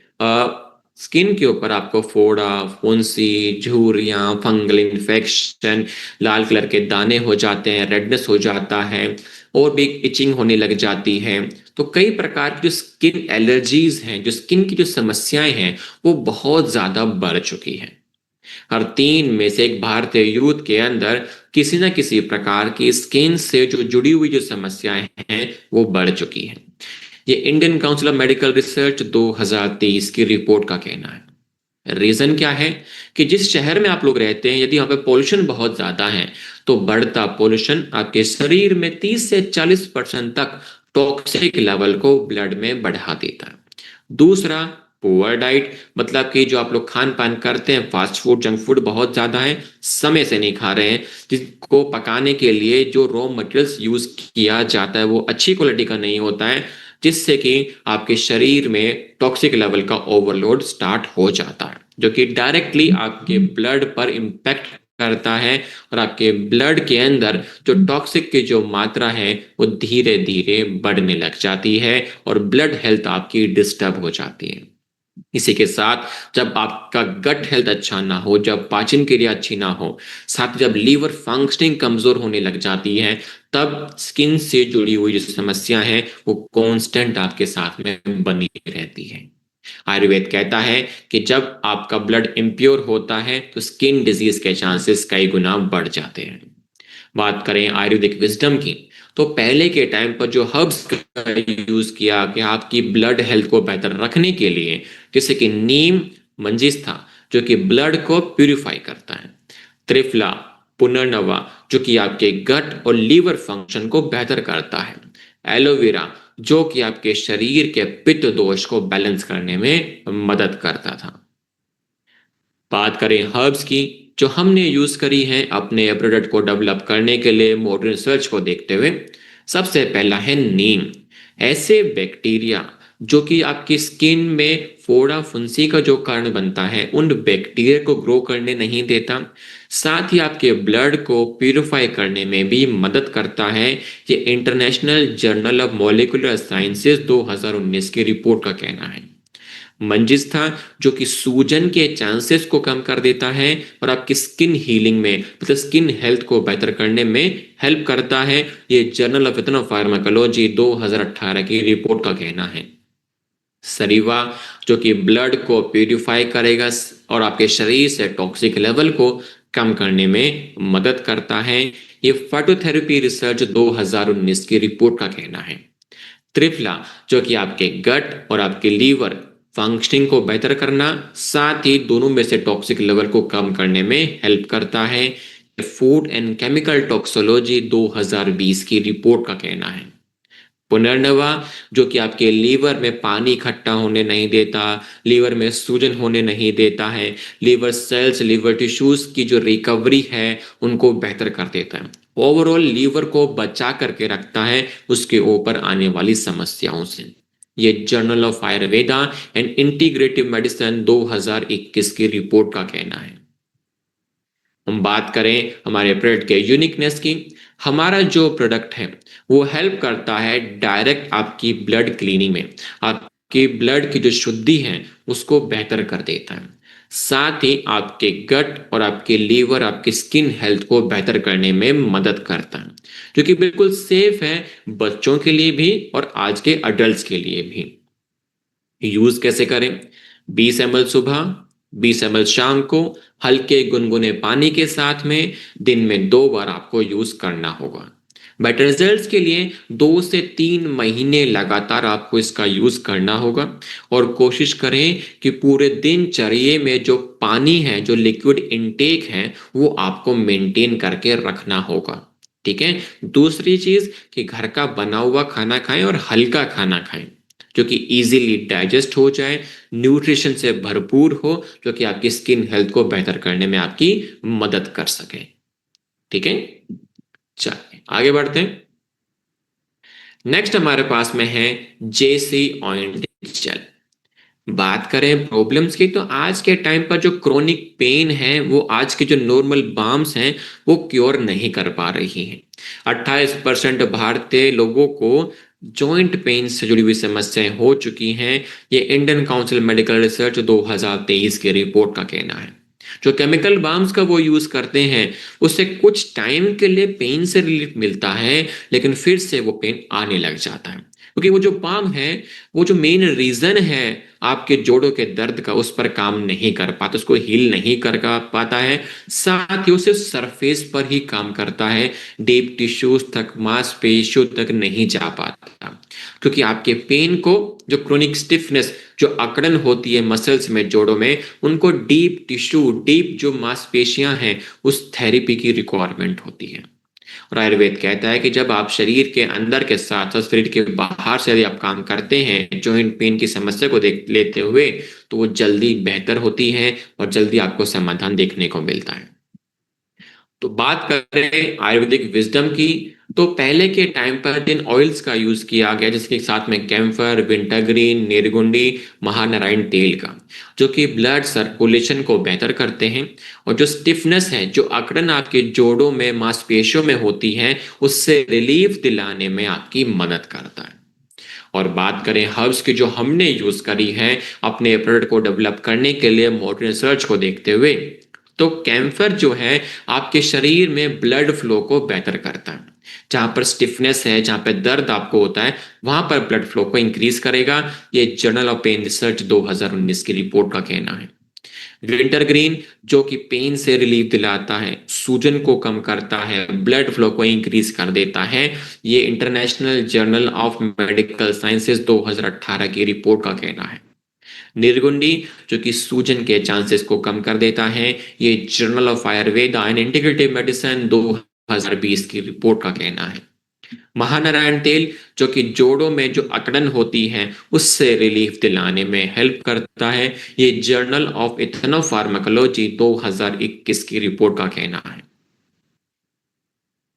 Speaker 1: स्किन के ऊपर आपको फोड़ा, फुंसी, झुर्रियां, फंगल इन्फेक्शन, लाल कलर के दाने हो जाते हैं, रेडनेस हो जाता है और भी इचिंग होने लग जाती है। तो कई प्रकार की जो स्किन एलर्जीज हैं, जो स्किन की जो समस्याएं हैं वो बहुत ज्यादा बढ़ चुकी हैं। हर 3 में से 1 भारतीय यूथ के अंदर किसी न किसी प्रकार की स्किन से जो जुड़ी हुई जो समस्याएं हैं वो बढ़ चुकी हैं। ये Indian council of medical research 2023 की रिपोर्ट का कहना है। रीजन क्या है कि जिस शहर में आप लोग रहते हैं यदि यहाँ पे पोल्यूशन बहुत ज्यादा है तो बढ़ता पोल्यूशन आपके शरीर में 30 से 40% तक टॉक्सिक लेवल को ब्लड में बढ़ा देता है। दूसरा, पुअर डाइट, मतलब कि जो आप लोग खान पान करते हैं, फास्ट फूड जंक फूड बहुत ज्यादा है, समय से नहीं खा रहे हैं, जिसको पकाने के लिए जो रॉ मटेरियल्स यूज किया जाता है वो अच्छी क्वालिटी का नहीं होता है, जिससे कि आपके शरीर में टॉक्सिक लेवल का ओवरलोड स्टार्ट हो जाता है, जो कि डायरेक्टली आपके ब्लड पर इंपैक्ट करता है और आपके ब्लड के अंदर जो टॉक्सिक की जो मात्रा है वो धीरे धीरे बढ़ने लग जाती है और ब्लड हेल्थ आपकी डिस्टर्ब हो जाती है। इसी के साथ जब आपका गट हेल्थ अच्छा ना हो, जब पाचन क्रिया अच्छी ना हो, साथ ही जब लीवर फंक्शनिंग कमजोर होने लग जाती है, तब स्किन से जुड़ी हुई जो समस्या है वो कांस्टेंट आपके साथ में बनी रहती है। आयुर्वेद कहता है कि जब आपका ब्लड इम्प्योर होता है तो स्किन डिजीज के चांसेस कई गुना बढ़ जाते हैं। बात करें आयुर्वेदिक विजडम की, तो पहले के टाइम पर जो हर्ब्स का यूज किया कि आपकी ब्लड हेल्थ को बेहतर रखने के लिए, जैसे कि नीम मंजिस था जो कि ब्लड को प्यूरिफाई करता है, त्रिफला, पुनर्नवा जो कि आपके गट और लीवर फंक्शन को बेहतर करता है, एलोवेरा जो कि आपके शरीर के पित्त दोष को बैलेंस करने में मदद करता था। बात करें हर्ब्स की जो हमने यूज करी है अपने प्रोडक्ट को डेवलप करने के लिए मॉडर्न रिसर्च को देखते हुए, सबसे पहला है नीम। ऐसे बैक्टीरिया जो कि आपकी स्किन में फोड़ा फुंसी का जो कारण बनता है उन बैक्टीरिया को ग्रो करने नहीं देता, साथ ही आपके ब्लड को प्यूरिफाई करने में भी मदद करता है। ये international journal of molecular sciences 2019 की रिपोर्ट का कहना है। मंजिस था जो कि सूजन के चांसेस को कम कर देता है और आपकी स्किन हीलिंग में, मतलब स्किन हेल्थ को बेहतर करने में हेल्प करता है। ये जर्नल ऑफ फार्माकोलॉजी 2018 की रिपोर्ट का कहना है। सरीवा जो कि ब्लड को प्यूरिफाई करेगा और आपके शरीर से टॉक्सिक लेवल को कम करने में मदद करता है। ये फाइटोथेरेपी रिसर्च 2019 की रिपोर्ट का कहना है। त्रिफला जो कि आपके गट और आपके लीवर फंक्शनिंग को बेहतर करना, साथ ही दोनों में से टॉक्सिक लेवल को कम करने में हेल्प करता है। फूड एंड केमिकल टॉक्सोलॉजी 2020 की रिपोर्ट का कहना है। पुनर्नवा जो कि आपके लीवर में पानी इकट्ठा होने नहीं देता, लीवर में सूजन होने नहीं देता है, लीवर सेल्स, लीवर टिश्यूज की जो रिकवरी है उनको बेहतर कर देता है, ओवरऑल लीवर को बचा करके रखता है उसके ऊपर आने वाली समस्याओं से। ये journal of Ayurveda and integrative medicine 2021 की रिपोर्ट का कहना है। हम बात करें हमारे प्रोडक्ट के यूनिकनेस की, हमारा जो प्रोडक्ट है वो हेल्प करता है डायरेक्ट आपकी ब्लड क्लीनिंग में, आपकी ब्लड की जो शुद्धि है उसको बेहतर कर देता है, साथ ही आपके गट और आपके लीवर, आपकी स्किन हेल्थ को बेहतर करने में मदद करता है, जो कि बिल्कुल सेफ है बच्चों के लिए भी और आज के अडल्ट के लिए भी। यूज कैसे करें? 20 ml सुबह, 20 ml शाम को हल्के गुनगुने पानी के साथ में दिन में 2 बार आपको यूज करना होगा। बेटर रिजल्ट्स के लिए 2 से 3 महीने लगातार आपको इसका यूज करना होगा और कोशिश करें कि पूरे दिनचर्या में जो पानी है, जो लिक्विड इनटेक है, वो आपको मेंटेन करके रखना होगा। ठीक है। दूसरी चीज कि घर का बना हुआ खाना खाएं और हल्का खाना खाएं जो कि इजीली डाइजेस्ट हो जाए, न्यूट्रिशन से भरपूर हो, जो कि आपकी स्किन हेल्थ को बेहतर करने में आपकी मदद कर सके। ठीक है। चलिए आगे बढ़ते हैं। नेक्स्ट हमारे पास में है जेसी ऑइंट जेल। बात करें प्रॉब्लम्स की तो आज के टाइम पर जो क्रोनिक पेन है वो आज के जो नॉर्मल बाम्स हैं वो क्योर नहीं कर पा रही हैं। 28% भारतीय लोगों को जॉइंट पेन से जुड़ी हुई समस्याएं हो चुकी हैं। ये इंडियन काउंसिल मेडिकल रिसर्च 2023 की रिपोर्ट का कहना है। जो केमिकल बाम्स का वो यूज करते हैं उससे कुछ टाइम के लिए पेन से रिलीफ मिलता है, लेकिन फिर से वो पेन आने लग जाता है क्योंकि वो जो बाम है वो जो मेन रीजन है आपके जोड़ों के दर्द का उस पर काम नहीं कर पाता, उसको हील नहीं कर पाता है। साथ ही वो सिर्फ सरफेस पर ही काम करता है, डीप टिश्यूज तक, मांसपेशियों तक नहीं जा पाता क्योंकि आपके पेन को, जो क्रोनिक स्टिफनेस, जो अकड़न होती है मसल्स में, जोड़ों में, उनको डीप टिश्यू, डीप जो मांसपेशियां हैं उस थेरेपी की रिक्वायरमेंट होती है। और आयुर्वेद कहता है कि जब आप शरीर के अंदर के साथ साथ शरीर के बाहर से यदि आप काम करते हैं जॉइंट पेन की समस्या को देख लेते हुए तो वो जल्दी बेहतर होती है और जल्दी आपको समाधान देखने को मिलता है। तो बात करें आयुर्वेदिक विजडम की तो पहले के टाइम पर जिन ऑयल्स का यूज किया गया जिसके साथ में कैम्फर, विंटरग्रीन, निर्गुंडी, महानारायण तेल का, जो कि ब्लड सर्कुलेशन को बेहतर करते हैं और जो स्टिफनेस है, जो अकड़न आपके जोड़ों में, मांसपेशियों में होती है, उससे रिलीफ दिलाने में आपकी मदद करता है। और बात करें हर्ब्स की जो हमने यूज करी है अपने प्रोडक्ट को डेवलप करने के लिए मॉडर्न रिसर्च को देखते हुए, तो कैम्फर जो है आपके शरीर में ब्लड फ्लो को बेहतर करता है। जहां पर स्टिफनेस है, जहां पर दर्द आपको होता है, वहां पर ब्लड फ्लो को इंक्रीज करेगा। ये जर्नल ऑफ पेन रिसर्च 2019 की रिपोर्ट का कहना है। विंटर ग्रीन जो कि पेन से रिलीफ दिलाता है, सूजन को कम करता है, ब्लड फ्लो को इंक्रीज कर देता है। ये international journal of medical sciences 2018 की रिपोर्ट का कहना है। निर्गुंडी जो कि सूजन के चांसेस को कम कर देता है, ये journal of Ayurveda and integrative medicine 2020 की रिपोर्ट का कहना है। महानारायण तेल जो कि जोड़ों में जो अकड़न होती है उससे रिलीफ दिलाने में हेल्प करता है, ये जर्नल ऑफ इथनोफार्माकोलॉजी 2021 की रिपोर्ट का कहना है।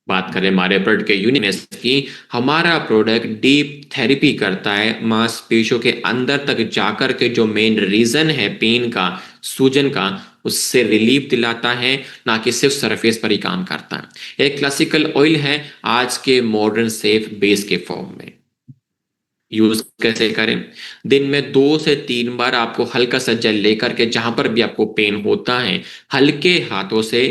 Speaker 1: बात करें हमारे प्रोडक्ट के यूनिकनेस की, हमारा प्रोडक्ट डीप थेरेपी करता है मांसपेशियों के अंदर तक जाकर के जो मेन रीजन है पेन का, सूजन का, उससे रिलीफ दिलाता है, ना कि सिर्फ सरफेस पर ही काम करता है। एक क्लासिकल ऑयल है आज के मॉडर्न सेफ बेस के फॉर्म में। यूज कैसे करें? दिन में 2 से 3 बार आपको हल्का सा जेल लेकर के जहां पर भी आपको पेन होता है हल्के हाथों से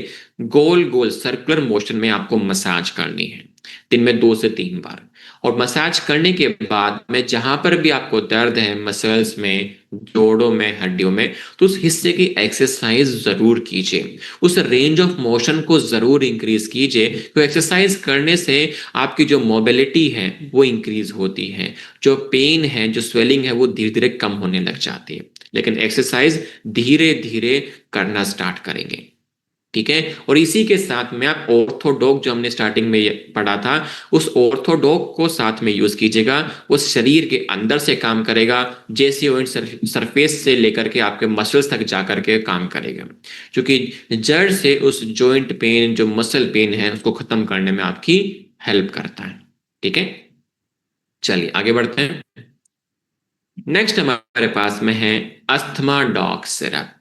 Speaker 1: गोल गोल सर्कुलर मोशन में आपको मसाज करनी है, दिन में 2 से 3 बार। और मसाज करने के बाद में जहां पर भी आपको दर्द है मसल्स में, जोड़ों में, हड्डियों में, तो उस हिस्से की एक्सरसाइज जरूर कीजिए, उस रेंज ऑफ मोशन को जरूर इंक्रीज कीजिए। तो एक्सरसाइज करने से आपकी जो मोबिलिटी है वो इंक्रीज होती है, जो पेन है, जो स्वेलिंग है, वो धीरे धीरे कम होने लग जाती है। लेकिन एक्सरसाइज धीरे धीरे करना स्टार्ट करेंगे। ठीक है। और इसी के साथ में आप ऑर्थोडॉग जो हमने स्टार्टिंग में पढ़ा था, उस ऑर्थोडॉग को साथ में यूज कीजिएगा। वो शरीर के अंदर से काम करेगा, जैसे वो सरफेस से लेकर के आपके मसल्स तक जा करके काम करेगा, क्योंकि जड़ से उस जॉइंट पेन, जो मसल पेन है, उसको खत्म करने में आपकी हेल्प करता है। ठीक है। चलिए आगे बढ़ते हैं। नेक्स्ट हमारे पास में है अस्थमा डॉग सिरप।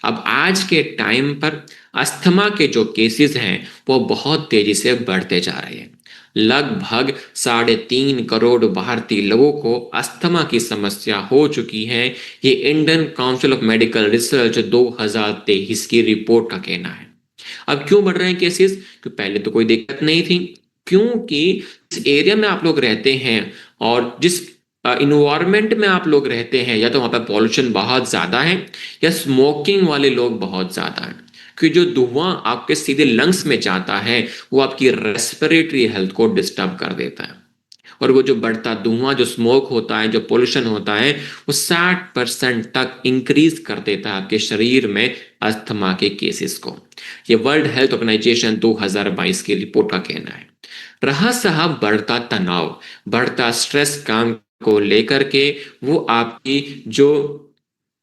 Speaker 1: अब आज के टाइम पर अस्थमा के जो केसेस हैं वो बहुत तेजी से बढ़ते जा रहे हैं। लगभग 3.5 करोड़ भारतीय लोगों को अस्थमा की समस्या हो चुकी है। ये Indian council of medical research 2023 की रिपोर्ट का कहना है। अब क्यों बढ़ रहे हैं केसेस? क्योंकि पहले तो कोई दिक्कत नहीं थी, क्योंकि इस एरिया में आप लोग रहते हैं और जिस इन्वायरमेंट में आप लोग रहते हैं, या तो वहाँ पर पॉल्यूशन बहुत ज़्यादा है, या स्मोकिंग वाले लोग बहुत ज़्यादा हैं, क्योंकि जो धुआं आपके सीधे लंग्स में जाता है वो आपकी रेस्पिरेटरी हेल्थ को डिस्टर्ब कर देता है। और वो जो बढ़ता धुआं, जो स्मोक होता है, जो पोल्यूशन होता है, वो 60% तक इंक्रीज कर देता है आपके शरीर में अस्थमा के केसेस को। ये वर्ल्ड हेल्थ ऑर्गेनाइजेशन 2022 की रिपोर्ट का कहना है। रहा साहब बढ़ता तनाव, बढ़ता स्ट्रेस काम को लेकर के, वो आपकी जो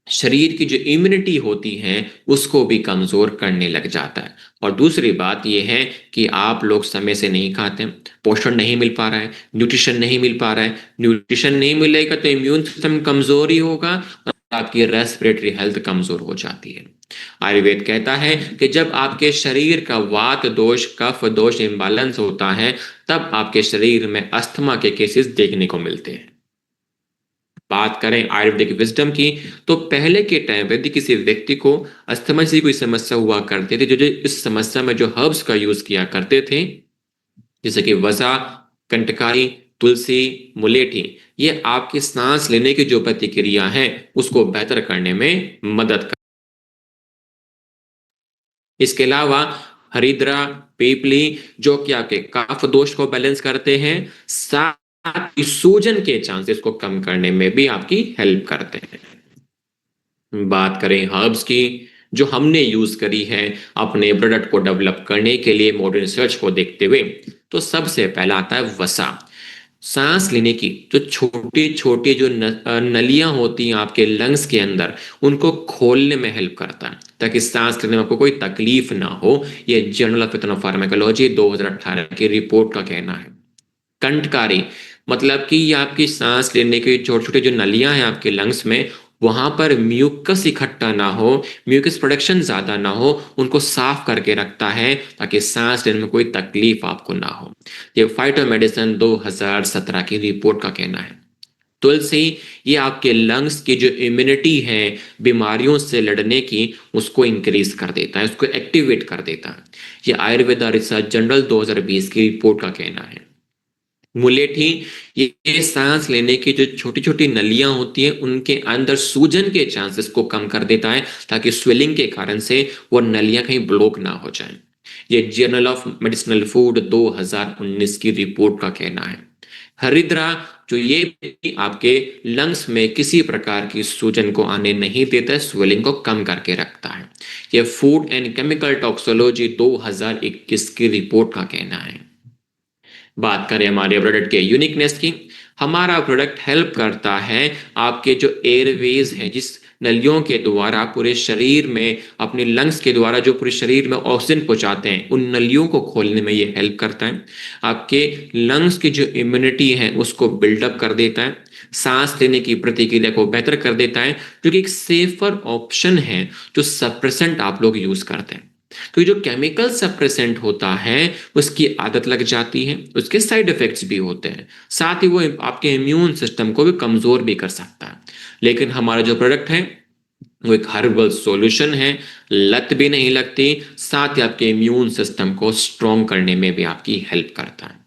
Speaker 1: शरीर की जो इम्यूनिटी होती है उसको भी कमजोर करने लग जाता है। और दूसरी बात यह है कि आप लोग समय से नहीं खाते, पोषण नहीं मिल पा रहा है, न्यूट्रिशन नहीं मिल पा रहा है। न्यूट्रिशन नहीं मिलेगा तो इम्यून सिस्टम कमजोर ही होगा, और आपकी रेस्पिरेटरी हेल्थ कमजोर हो जाती है। आयुर्वेद कहता है कि जब आपके शरीर का वात दोष, कफ दोष इम्बैलेंस होता है, तब आपके शरीर में अस्थमा के केसेस देखने को मिलते हैं। बात करें आयुर्वेदिक विजडम की, तो पहले के टाइम पे यदि किसी व्यक्ति को अस्थमा से कोई समस्या हुआ करती थी, जो जो इस समस्या में जो हर्ब्स का यूज किया करते थे, जैसे कि वसा, कंटकारी, तुलसी, मुलेठी, ये आपकी सांस लेने की जो प्रतिक्रिया है उसको बेहतर करने में मदद कर। इसके अलावा हरिद्रा, पीपली, जो कि आपके कफ दोष को बैलेंस करते हैं, साथ ही सूजन के चांसेस को कम करने में भी आपकी हेल्प करते हैं। बात करें हर्ब्स की, जो हमने यूज करी है अपने प्रोडक्ट को डेवलप करने के लिए मॉडर्न रिसर्च को देखते हुए, तो सबसे पहला आता है वसा। सांस लेने की जो छोटी छोटी जो नलियां होती हैं आपके लंग्स के अंदर, उनको खोलने में हेल्प करता है ताकि सांस लेने में आपको कोई तकलीफ ना हो। ये जर्नल ऑफ फार्माकोलॉजी 2018 की रिपोर्ट का कहना है। कंठकारी, मतलब कि ये आपकी सांस लेने की छोटे छोटे जो नलियां हैं आपके लंग्स में, वहां पर म्यूकस इकट्ठा ना हो, म्यूकस प्रोडक्शन ज्यादा ना हो, उनको साफ करके रखता है ताकि सांस लेने में कोई तकलीफ आपको ना हो। ये फाइटो मेडिसिन 2017 की रिपोर्ट का कहना है। तुलसी, ये आपके लंग्स की जो इम्यूनिटी है बीमारियों से लड़ने की, उसको इंक्रीज कर देता है, उसको एक्टिवेट कर देता है। ये आयुर्वेदा रिसर्च जर्नल 2020 की रिपोर्ट का कहना है। मुलेठी, ये सांस लेने की जो छोटी छोटी नलियां होती हैं उनके अंदर सूजन के चांसेस को कम कर देता है ताकि स्वेलिंग के कारण से वो नलियां कहीं ब्लॉक ना हो जाएं। ये जर्नल ऑफ मेडिसिनल फूड 2019 की रिपोर्ट का कहना है। हरिद्रा, जो ये भी आपके लंग्स में किसी प्रकार की सूजन को आने नहीं देता है, स्वेलिंग को कम करके रखता है। ये फूड एंड केमिकल टॉक्सोलॉजी 2021 की रिपोर्ट का कहना है। बात करें हमारे प्रोडक्ट के यूनिकनेस की, हमारा प्रोडक्ट हेल्प करता है आपके जो एयरवेज है, जिस नलियों के द्वारा पूरे शरीर में, अपने लंग्स के द्वारा जो पूरे शरीर में ऑक्सीजन पहुंचाते हैं, उन नलियों को खोलने में ये हेल्प करता है। आपके लंग्स की जो इम्यूनिटी है उसको बिल्डअप कर देता है, सांस लेने की प्रतिक्रिया को बेहतर कर देता है, जो कि एक सेफर ऑप्शन है जो सप्रेसेंट आप लोग यूज करते हैं। तो जो केमिकल सप्रेसेंट होता है उसकी आदत लग जाती है, उसके साइड इफेक्ट्स भी होते हैं, साथ ही वो आपके इम्यून सिस्टम को भी कमजोर भी कर सकता है। लेकिन हमारा जो प्रोडक्ट है वो एक हर्बल सॉल्यूशन है, लत भी नहीं लगती, साथ ही आपके इम्यून सिस्टम को स्ट्रॉन्ग करने में भी आपकी हेल्प करता है।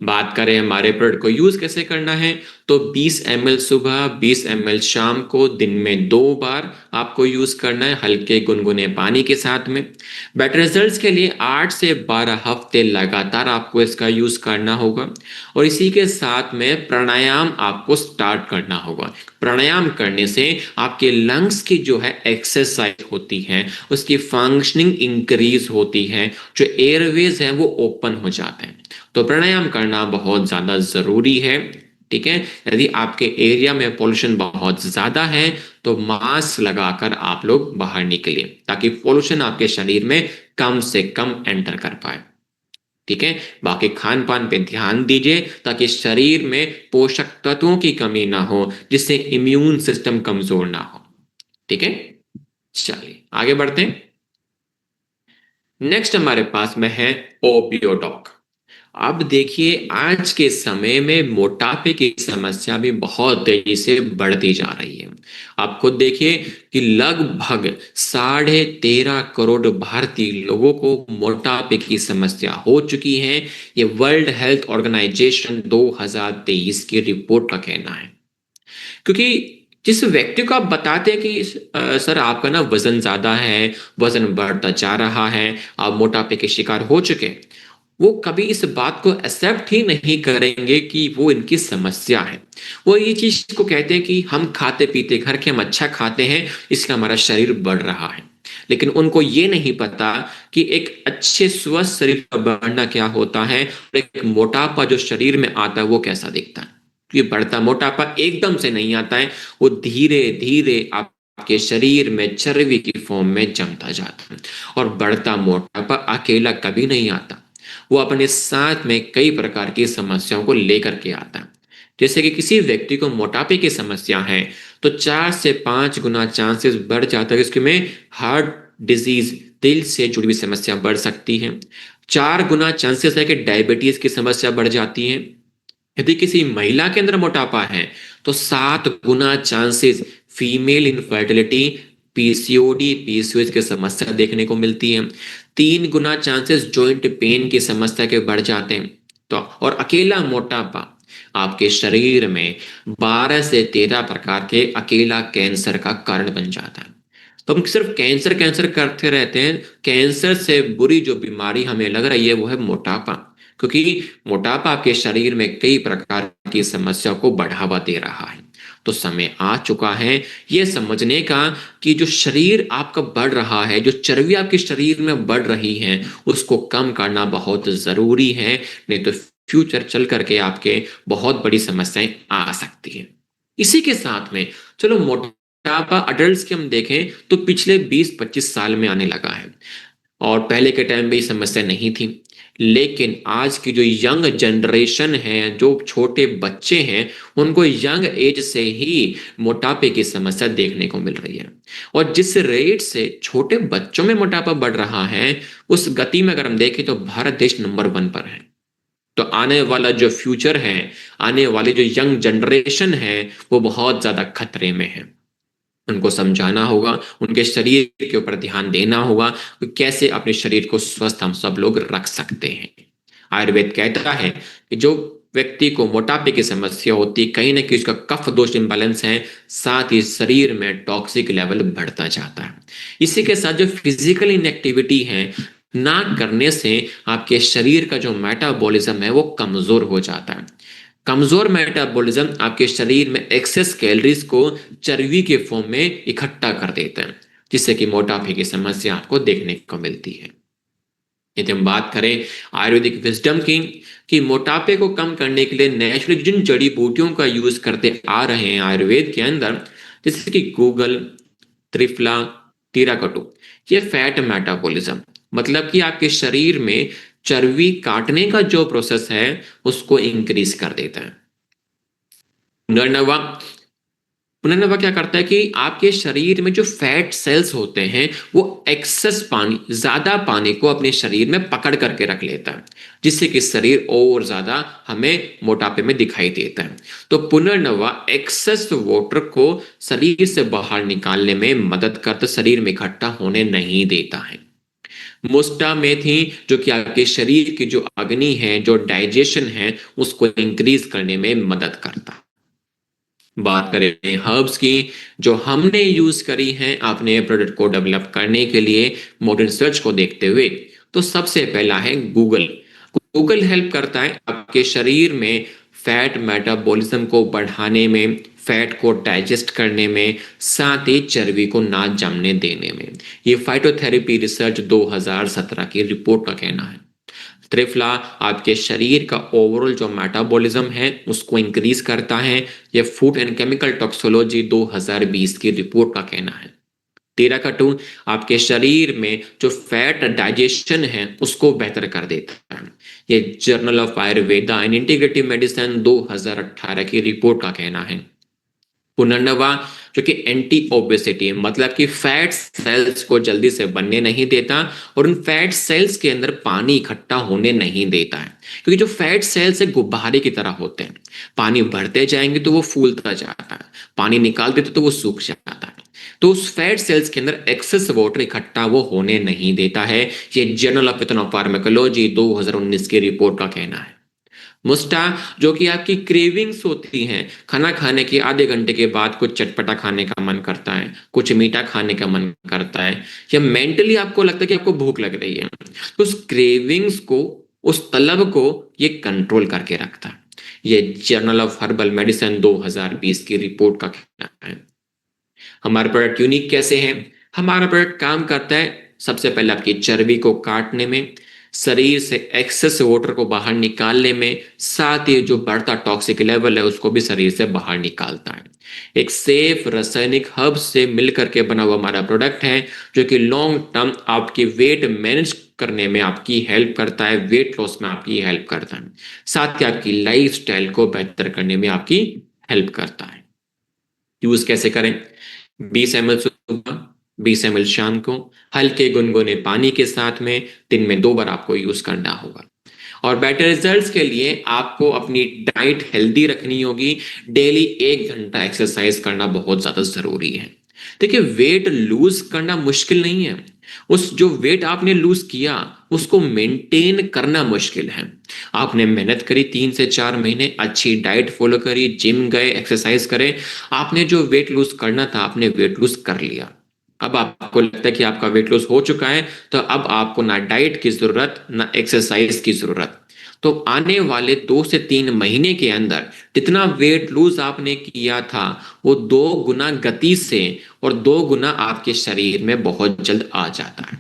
Speaker 1: बात करें हमारे प्रोडक्ट को यूज कैसे करना है, तो 20 ml सुबह, 20 ml शाम को, दिन में 2 बार आपको यूज करना है हल्के गुनगुने पानी के साथ में। बेटर रिजल्ट्स के लिए 8 से 12 हफ्ते लगातार आपको इसका यूज करना होगा, और इसी के साथ में प्राणायाम आपको स्टार्ट करना होगा। प्राणायाम करने से आपके लंग्स की जो है एक्सरसाइज होती है, उसकी फंक्शनिंग इंक्रीज होती है, जो एयरवेज है वो ओपन हो जाते हैं। तो प्राणायाम करना बहुत ज्यादा जरूरी है। ठीक है, यदि आपके एरिया में पोल्यूशन बहुत ज्यादा है तो मास्क लगाकर आप लोग बाहर निकलिए ताकि पोल्यूशन आपके शरीर में कम से कम एंटर कर पाए। ठीक है, बाकी खान पान पे ध्यान दीजिए ताकि शरीर में पोषक तत्वों की कमी ना हो, जिससे इम्यून सिस्टम कमजोर ना हो। ठीक है, चलिए आगे बढ़ते हैं। नेक्स्ट हमारे पास में है ओपियोटॉक। अब देखिए, आज के समय में मोटापे की समस्या भी बहुत तेजी से बढ़ती जा रही है, आप खुद देखिए कि लगभग 13.5 करोड़ भारतीय लोगों को मोटापे की समस्या हो चुकी है। ये वर्ल्ड हेल्थ ऑर्गेनाइजेशन 2023 की रिपोर्ट का कहना है। क्योंकि जिस व्यक्ति को आप बताते हैं कि सर आपका ना वजन ज्यादा है, वजन बढ़ता जा रहा है, आप मोटापे के शिकार हो चुके हैं, वो कभी इस बात को एक्सेप्ट ही नहीं करेंगे कि वो इनकी समस्या है। वो ये चीज को कहते हैं कि हम खाते पीते घर के, हम अच्छा खाते हैं, इसलिए हमारा शरीर बढ़ रहा है। लेकिन उनको ये नहीं पता कि एक अच्छे स्वस्थ शरीर का बढ़ना क्या होता है और एक मोटापा जो शरीर में आता है वो कैसा दिखता है। ये बढ़ता मोटापा एकदम से नहीं आता है, वो धीरे धीरे आपके शरीर में चर्बी की फॉर्म में जमता जाता है। और बढ़ता मोटापा अकेला कभी नहीं आता, वो अपने साथ में कई प्रकार की समस्याओं को लेकर के आता है। जैसे कि किसी व्यक्ति को मोटापे की समस्या है तो 4 से 5 गुना चांसेस बढ़ जाता है कि उसमें हार्ट डिजीज, दिल से जुड़ी हुई समस्या बढ़ सकती है। 4 गुना चांसेस है कि डायबिटीज की समस्या बढ़ जाती है। यदि किसी महिला के अंदर मोटापा है तो 7 गुना chances female infertility, PCOD, PCOS की समस्या देखने को मिलती है। 3 गुना चांसेस जॉइंट पेन की समस्या के बढ़ जाते हैं। तो और अकेला मोटापा आपके शरीर में 12 से 13 प्रकार के अकेला कैंसर का कारण बन जाता है। तो हम सिर्फ कैंसर कैंसर करते रहते हैं। कैंसर से बुरी जो बीमारी हमें लग रही है वो है मोटापा, क्योंकि मोटापा आपके शरीर में कई प्रकार की समस्या को बढ़ावा दे रहा है। तो समय आ चुका है ये समझने का कि जो शरीर आपका बढ़ रहा है, जो चर्बी आपके शरीर में बढ़ रही है, उसको कम करना बहुत जरूरी है। नहीं तो फ्यूचर चल करके आपके बहुत बड़ी समस्याएं आ सकती है। इसी के साथ में चलो मोटापा अडल्ट की हम देखें तो पिछले 20-25 साल में आने लगा है। और पहले के टाइम में ये समस्या नहीं थी। लेकिन आज की जो यंग जनरेशन है, जो छोटे बच्चे हैं, उनको यंग एज से ही मोटापे की समस्या देखने को मिल रही है। और जिस रेट से छोटे बच्चों में मोटापा बढ़ रहा है, उस गति में अगर हम देखें तो भारत देश नंबर 1 पर है। तो आने वाला जो फ्यूचर है, आने वाली जो यंग जनरेशन है, वो बहुत ज्यादा खतरे में है। उनको समझाना होगा, उनके शरीर के ऊपर ध्यान देना होगा कि कैसे अपने शरीर को स्वस्थ हम सब लोग रख सकते हैं। आयुर्वेद कहता है कि जो व्यक्ति को मोटापे की समस्या होती है, कहीं ना कहीं उसका कफ दोष इंबैलेंस है, साथ ही शरीर में टॉक्सिक लेवल बढ़ता जाता है। इसी के साथ जो फिजिकल इनएक्टिविटी है ना करने से आपके शरीर का जो मेटाबॉलिज्म है वो कमजोर हो जाता है। कमजोर मेटाबॉलिज्म आपके शरीर में एक्सेस कैलोरीज को चर्बी के फॉर्म में इकट्ठा कर देते हैं, जिससे कि मोटापे की समस्या आपको देखने को मिलती है। यदि हम बात करें आयुर्वेदिक विजडम की, कि मोटापे को कम करने के लिए नेचुरल जिन जड़ी बूटियों का यूज करते आ रहे हैं आयुर्वेद के अंदर, जैसे कि गूगल, त्रिफला, टीराकटू, ये फैट मेटाबॉलिज्म, मतलब कि आपके शरीर में चर्बी काटने का जो प्रोसेस है उसको इंक्रीज कर देता है। पुनर्नवा, पुनर्नवा क्या करता है कि आपके शरीर में जो फैट सेल्स होते हैं वो एक्सेस पानी, ज्यादा पानी को अपने शरीर में पकड़ करके रख लेता है, जिससे कि शरीर और ज्यादा हमें मोटापे में दिखाई देता है। तो पुनर्नवा एक्सेस वाटर को शरीर से बाहर निकालने में मदद करता, शरीर में इकट्ठा होने नहीं देता है। मुस्टा मेथी, जो कि आपके शरीर की जो अग्नि है, जो डाइजेशन है, उसको इंक्रीज करने में मदद करता है। बात करें हर्ब्स की, जो हमने यूज करी है अपने प्रोडक्ट को डेवलप करने के लिए मॉडर्न रिसर्च को देखते हुए, तो सबसे पहला है गूगल। गूगल हेल्प करता है आपके शरीर में फैट मेटाबॉलिज्म को बढ़ाने में, फैट को डाइजेस्ट करने में, साथ ही चर्बी को ना जमने देने में। ये फाइटोथेरेपी रिसर्च 2017 की रिपोर्ट का कहना है। त्रिफला आपके शरीर का ओवरऑल जो मेटाबॉलिज्म है उसको इंक्रीज करता है। यह फूड एंड केमिकल टॉक्सिकोलॉजी 2020 की रिपोर्ट का कहना है। टीराकटू आपके शरीर में जो फैट डाइजेशन है उसको बेहतर कर देता है। ये journal of Ayurveda and integrative medicine 2018 की रिपोर्ट का कहना है। पुनर्नवा जो कि एंटी ओबेसिटी, मतलब कि फैट सेल्स को जल्दी से बनने नहीं देता और उन फैट सेल्स के अंदर पानी इकट्ठा होने नहीं देता है, क्योंकि जो फैट सेल्स है गुब्बारे की तरह होते हैं, पानी भरते जाएंगे तो वो फूलता जाता है, पानी निकाल देते तो वो सूख जाता है। तो उस फैट सेल्स के अंदर एक्सेस वाटर इकट्ठा वो होने नहीं देता है। ये जर्नल ऑफ फार्माकोलॉजी 2019 की रिपोर्ट का कहना है। मुस्टा, जो कि आपकी क्रेविंग्स होती हैं, खाना खाने के आधे घंटे के बाद कुछ चटपटा खाने का मन करता है, कुछ मीठा खाने का मन करता है, या मेंटली आपको लगता है कि आपको भूख लग रही है, तो उस क्रेविंग्स को, उस तलब को ये कंट्रोल करके रखता है। ये जर्नल ऑफ हर्बल मेडिसिन 2020 की रिपोर्ट का कहना है। हमारा प्रोडक्ट यूनिक कैसे है? हमारा प्रोडक्ट काम करता है सबसे पहले आपकी चर्बी को काटने में, शरीर से एक्सेस वाटर को बाहर निकालने में, साथ ही जो बढ़ता टॉक्सिक लेवल है उसको भी शरीर से बाहर निकालता है। एक सेफ रासायनिक हर्ब से मिलकर के बना हुआ हमारा प्रोडक्ट है, जो कि लॉन्ग टर्म आपकी वेट मैनेज करने में आपकी हेल्प करता है, वेट लॉस में आपकी हेल्प करता है, साथ ही आपकी लाइफ स्टाइल को बेहतर करने में आपकी हेल्प करता है। यूज कैसे करें? 20 ml सुबह, 20 ml शाम को, हल्के गुनगुने पानी के साथ में, दिन में 2 बार आपको यूज करना होगा। और बेटर रिजल्ट्स के लिए आपको अपनी डाइट हेल्दी रखनी होगी। डेली 1 घंटा एक्सरसाइज करना बहुत ज्यादा जरूरी है। देखिए, वेट लूज करना मुश्किल नहीं है, उस जो वेट आपने लूज किया उसको मेंटेन करना मुश्किल है। आपने मेहनत करी 3 से 4 महीने, अच्छी डाइट फॉलो करी, जिम गए, एक्सरसाइज करे, आपने जो वेट लूज करना था आपने वेट लूज कर लिया। अब आपको लगता है कि आपका वेट लॉस हो चुका है, तो अब आपको ना डाइट की जरूरत ना एक्सरसाइज की जरूरत। तो आने वाले 2 से 3 महीने के अंदर जितना वेट लूज आपने किया था वो 2 गुना गति से और 2 गुना आपके शरीर में बहुत जल्द आ जाता है।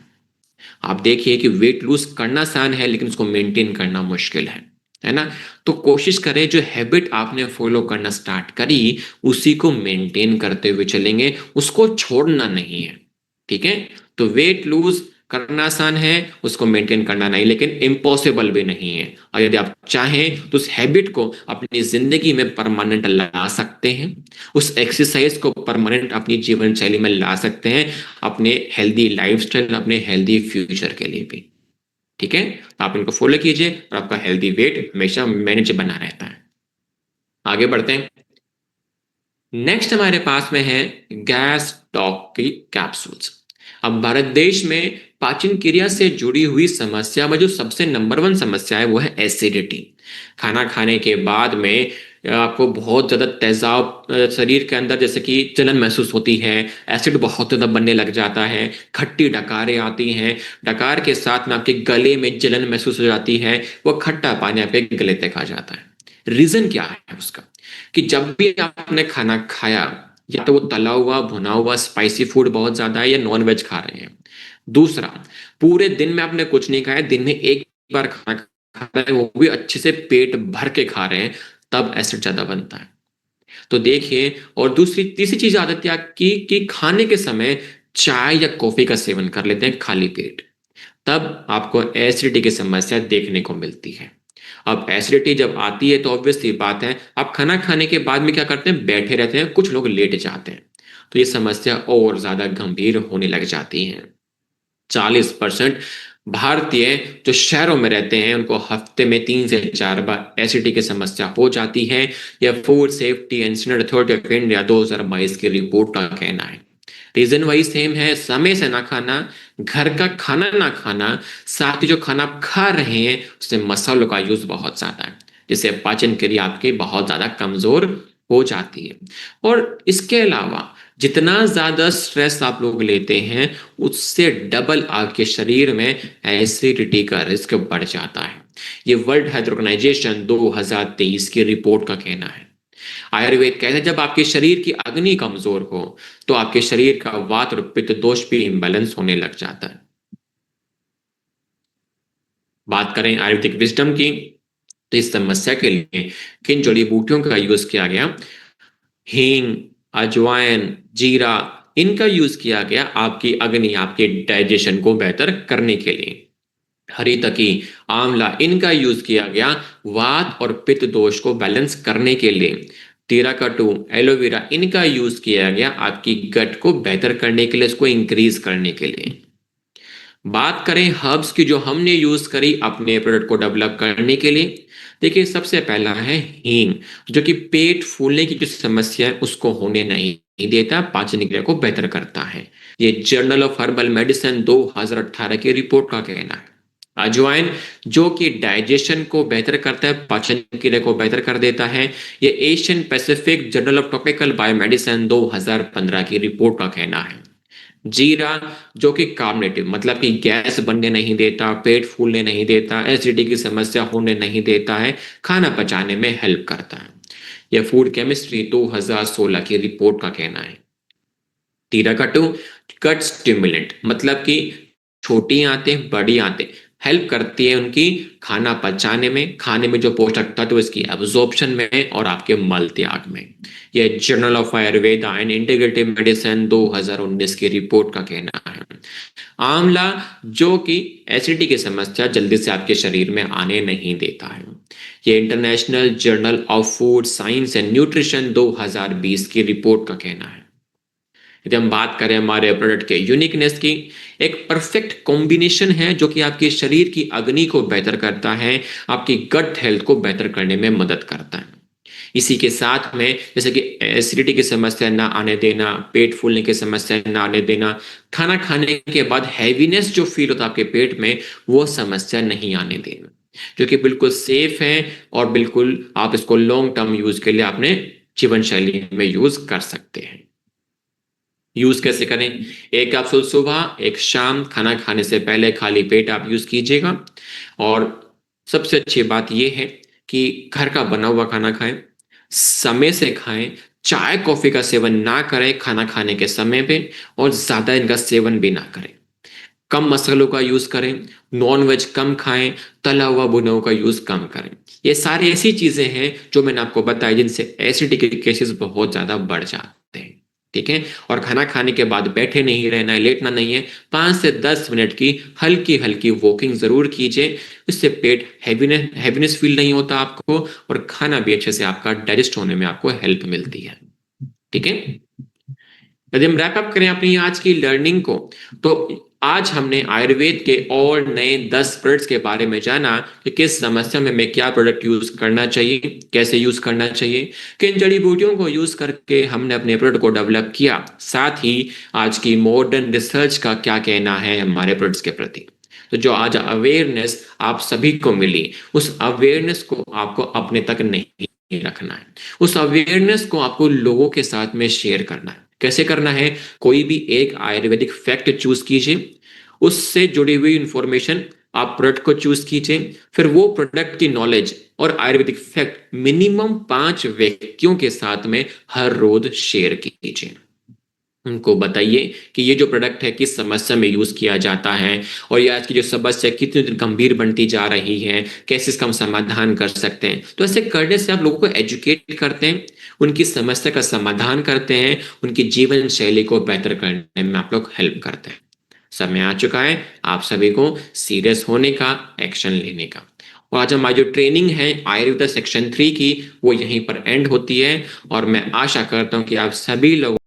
Speaker 1: आप देखिए कि वेट लूज करना आसान है लेकिन उसको मेंटेन करना मुश्किल है ना? तो कोशिश करें जो हैबिट आपने फॉलो करना स्टार्ट करी उसी को मेंटेन करते हुए चलेंगे, उसको छोड़ना नहीं है। ठीक है? तो वेट लूज करना आसान है, उसको मेंटेन करना नहीं, लेकिन इम्पॉसिबल भी नहीं है। और यदि आप चाहें तो उस हैबिट को अपनी जिंदगी में परमानेंट ला सकते हैं, उस एक्सरसाइज को परमानेंट अपनी जीवन शैली में ला सकते हैं, अपने हेल्दी लाइफस्टाइल, अपने हेल्दी फ्यूचर के लिए भी। ठीक है? आप इनको फॉलो कीजिए और आपका हेल्दी वेट हमेशा मैनेज बना रहता है। आगे बढ़ते हैं। नेक्स्ट हमारे पास में है गैस टॉक की कैप्सूल्स। अब भारत देश में पाचन क्रिया से जुड़ी हुई समस्या में जो सबसे नंबर 1 समस्या है वो है एसिडिटी। खाना खाने के बाद में आपको बहुत ज्यादा तेजाब शरीर के अंदर, जैसे कि जलन महसूस होती है, एसिड बहुत ज्यादा बनने लग जाता है, खट्टी डकारें आती हैं, डकार के साथ में आपके गले में जलन महसूस हो जाती है, वो खट्टा पानी आपके गले तक आ जाता है। रीजन क्या है उसका? कि जब भी आपने खाना खाया, या तो वो तला हुआ, भुना हुआ, स्पाइसी फूड बहुत ज्यादा है, या नॉन वेज खा रहे हैं। दूसरा, पूरे दिन में आपने कुछ नहीं खाया, दिन में एक बार खाना खा रहे हैं, वो भी अच्छे से पेट भर के खा रहे हैं, तब एसिड ज्यादा बनता है। तो देखिए, और दूसरी तीसरी चीज आदत क्या की कि खाने के समय चाय या कॉफी का सेवन कर लेते हैं खाली पेट, तब आपको एसिडिटी की समस्या देखने को मिलती है। अब एसिडिटी जब आती है तो ऑब्वियस सी बात है, आप खाना खाने के बाद में क्या करते हैं? बैठे रहते हैं, कुछ लोग लेट जाते हैं, तो ये समस्या और ज्यादा गंभीर होने लग जाती है। 40% भारतीय जो शहरों में रहते हैं उनको हफ्ते में 3 से 4 बार एसिडिटी की समस्या हो जाती है। यह food safety and standard authority of India 2022 की रिपोर्ट का कहना है। रीजन वाइज सेम है, समय से ना खाना, घर का खाना ना खाना, साथ ही जो खाना आप खा रहे हैं उसमें मसालों का यूज बहुत ज्यादा है, जिससे पाचन क्रिया आपकी बहुत ज्यादा कमजोर हो जाती है। और इसके अलावा जितना ज्यादा स्ट्रेस आप लोग लेते हैं उससे डबल आपके शरीर में एसिडिटी का रिस्क बढ़ जाता है। ये वर्ल्ड हेल्थ ऑर्गेनाइजेशन 2023 की रिपोर्ट का कहना है। आयुर्वेद कहते हैं जब आपके शरीर की अग्नि कमजोर हो तो आपके शरीर का वात और पित्त दोष भी इम्बैलेंस होने लग जाता है। बात करें आयुर्वेदिक विजडम की, तो इस समस्या के लिए किन जड़ी बूटियों का यूज किया गया? हींग, अजवाइन, जीरा, इनका यूज किया गया आपकी अग्नि, आपके डाइजेशन को बेहतर करने के लिए। हरी तकी, आंवला, इनका यूज किया गया वात और पित्त दोष को बैलेंस करने के लिए। टीराकाटू, एलोवेरा इनका यूज किया गया आपकी गट को बेहतर करने के लिए, इसको इंक्रीज करने के लिए। बात करें हर्ब्स की जो हमने यूज करी अपने प्रोडक्ट को डेवलप करने के लिए, देखिए सबसे पहला है हींग, जो कि पेट फूलने की जो समस्या है उसको होने नहीं देता, पाचन क्रिया को बेहतर करता है। ये जर्नल ऑफ हर्बल मेडिसिन 2018 की रिपोर्ट का कहना है। अजवाइन, जो कि डाइजेशन को बेहतर करता है, पाचन क्रिया को बेहतर कर देता है। ये Asian Pacific journal of tropical biomedicine 2015 की रिपोर्ट का कहना है। जीरा, जो कि कार्बोनेटिव मतलब कि गैस बनने नहीं देता, पेट फूलने नहीं देता, एसिडिटी की समस्या होने नहीं देता है, खाना पचाने में हेल्प करता है। यह फूड केमिस्ट्री 2016 की रिपोर्ट का कहना है। टीराकाटू, गट स्टिमुलेंट मतलब कि छोटी आंतें बड़ी आंतें हेल्प करती है उनकी खाना पचाने में, खाने में जो पोषक तत्व इसकी एब्जॉर्प्शन में और आपके मल त्याग में। यह journal of Ayurveda and integrative medicine 2019 की रिपोर्ट का कहना है। आंवला, जो कि एसिडिटी की समस्या जल्दी से आपके शरीर में आने नहीं देता है। यह international journal of food science and nutrition 2020 की रिपोर्ट का कहना है। यदि हम बात करें हमारे प्रोडक्ट के यूनिकनेस की, एक परफेक्ट कॉम्बिनेशन है जो कि आपके शरीर की अग्नि को बेहतर करता है, आपकी गट हेल्थ को बेहतर करने में मदद करता है। इसी के साथ में जैसे कि एसिडिटी की समस्या ना आने देना, पेट फूलने की समस्या ना आने देना, खाना खाने के बाद हैवीनेस जो फील होता है आपके पेट में, वो समस्या नहीं आने देना, जो कि बिल्कुल सेफ है और बिल्कुल आप इसको लॉन्ग टर्म यूज के लिए अपने जीवन शैली में यूज कर सकते हैं। यूज कैसे करें? एक कैप्सूल सुबह, एक शाम, खाना खाने से पहले खाली पेट आप यूज कीजिएगा। और सबसे अच्छी बात यह है कि घर का बना हुआ खाना खाएं, समय से खाएं, चाय कॉफी का सेवन ना करें खाना खाने के समय पे, और ज्यादा इनका सेवन भी ना करें। कम मसालों का यूज करें, नॉन वेज कम खाएं, तला हुआ भुना हुआ का यूज कम करें। ये सारी ऐसी चीजें हैं जो मैंने आपको बताई जिनसे एसिडिटी के केसेस बहुत ज्यादा बढ़ जाते हैं। ठीक है। और खाना खाने के बाद बैठे नहीं रहना है, लेटना नहीं है, 5 से 10 मिनट की हल्की हल्की वॉकिंग जरूर कीजिए। इससे पेट हैवीनेस फील नहीं होता आपको, और खाना भी अच्छे से आपका डाइजेस्ट होने में आपको हेल्प मिलती है। ठीक है। यदि हम रैप अप करें अपनी आज की लर्निंग को, तो आज हमने आयुर्वेद के और नए 10 प्रोडक्ट्स के बारे में जाना कि किस समस्या में हमें क्या प्रोडक्ट यूज करना चाहिए, कैसे यूज करना चाहिए, किन जड़ी बूटियों को यूज करके हमने अपने प्रोडक्ट को डेवलप किया, साथ ही आज की मॉडर्न रिसर्च का क्या कहना है हमारे प्रोडक्ट्स के प्रति। तो जो आज अवेयरनेस आप सभी को मिली, उस अवेयरनेस को आपको अपने तक नहीं रखना है, उस अवेयरनेस को आपको लोगों के साथ में शेयर करना है। कैसे करना है? कोई भी एक आयुर्वेदिक फैक्ट चूज कीजिए, उससे जुड़ी हुई इंफॉर्मेशन आप प्रोडक्ट को चूज कीजिए, फिर वो प्रोडक्ट की नॉलेज और आयुर्वेदिक फैक्ट मिनिमम 5 व्यक्तियों के साथ में हर रोज शेयर कीजिए। उनको बताइए कि ये जो प्रोडक्ट है किस समस्या में यूज किया जाता है, और ये आज की जो समस्या कितनी गंभीर बनती जा रही है, कैसे इसका हम समाधान कर सकते हैं। तो ऐसे करने से आप लोगों को एजुकेट करते हैं, उनकी समस्या का समाधान करते हैं, उनकी जीवन शैली को बेहतर करने में आप लोग हेल्प करते हैं। समय आ चुका है आप सभी को सीरियस होने का, एक्शन लेने का। और आज हमारी जो ट्रेनिंग है आयुर्वेदा सेक्शन 3 की, वो यहीं पर एंड होती है, और मैं आशा करता हूं कि आप सभी लोगों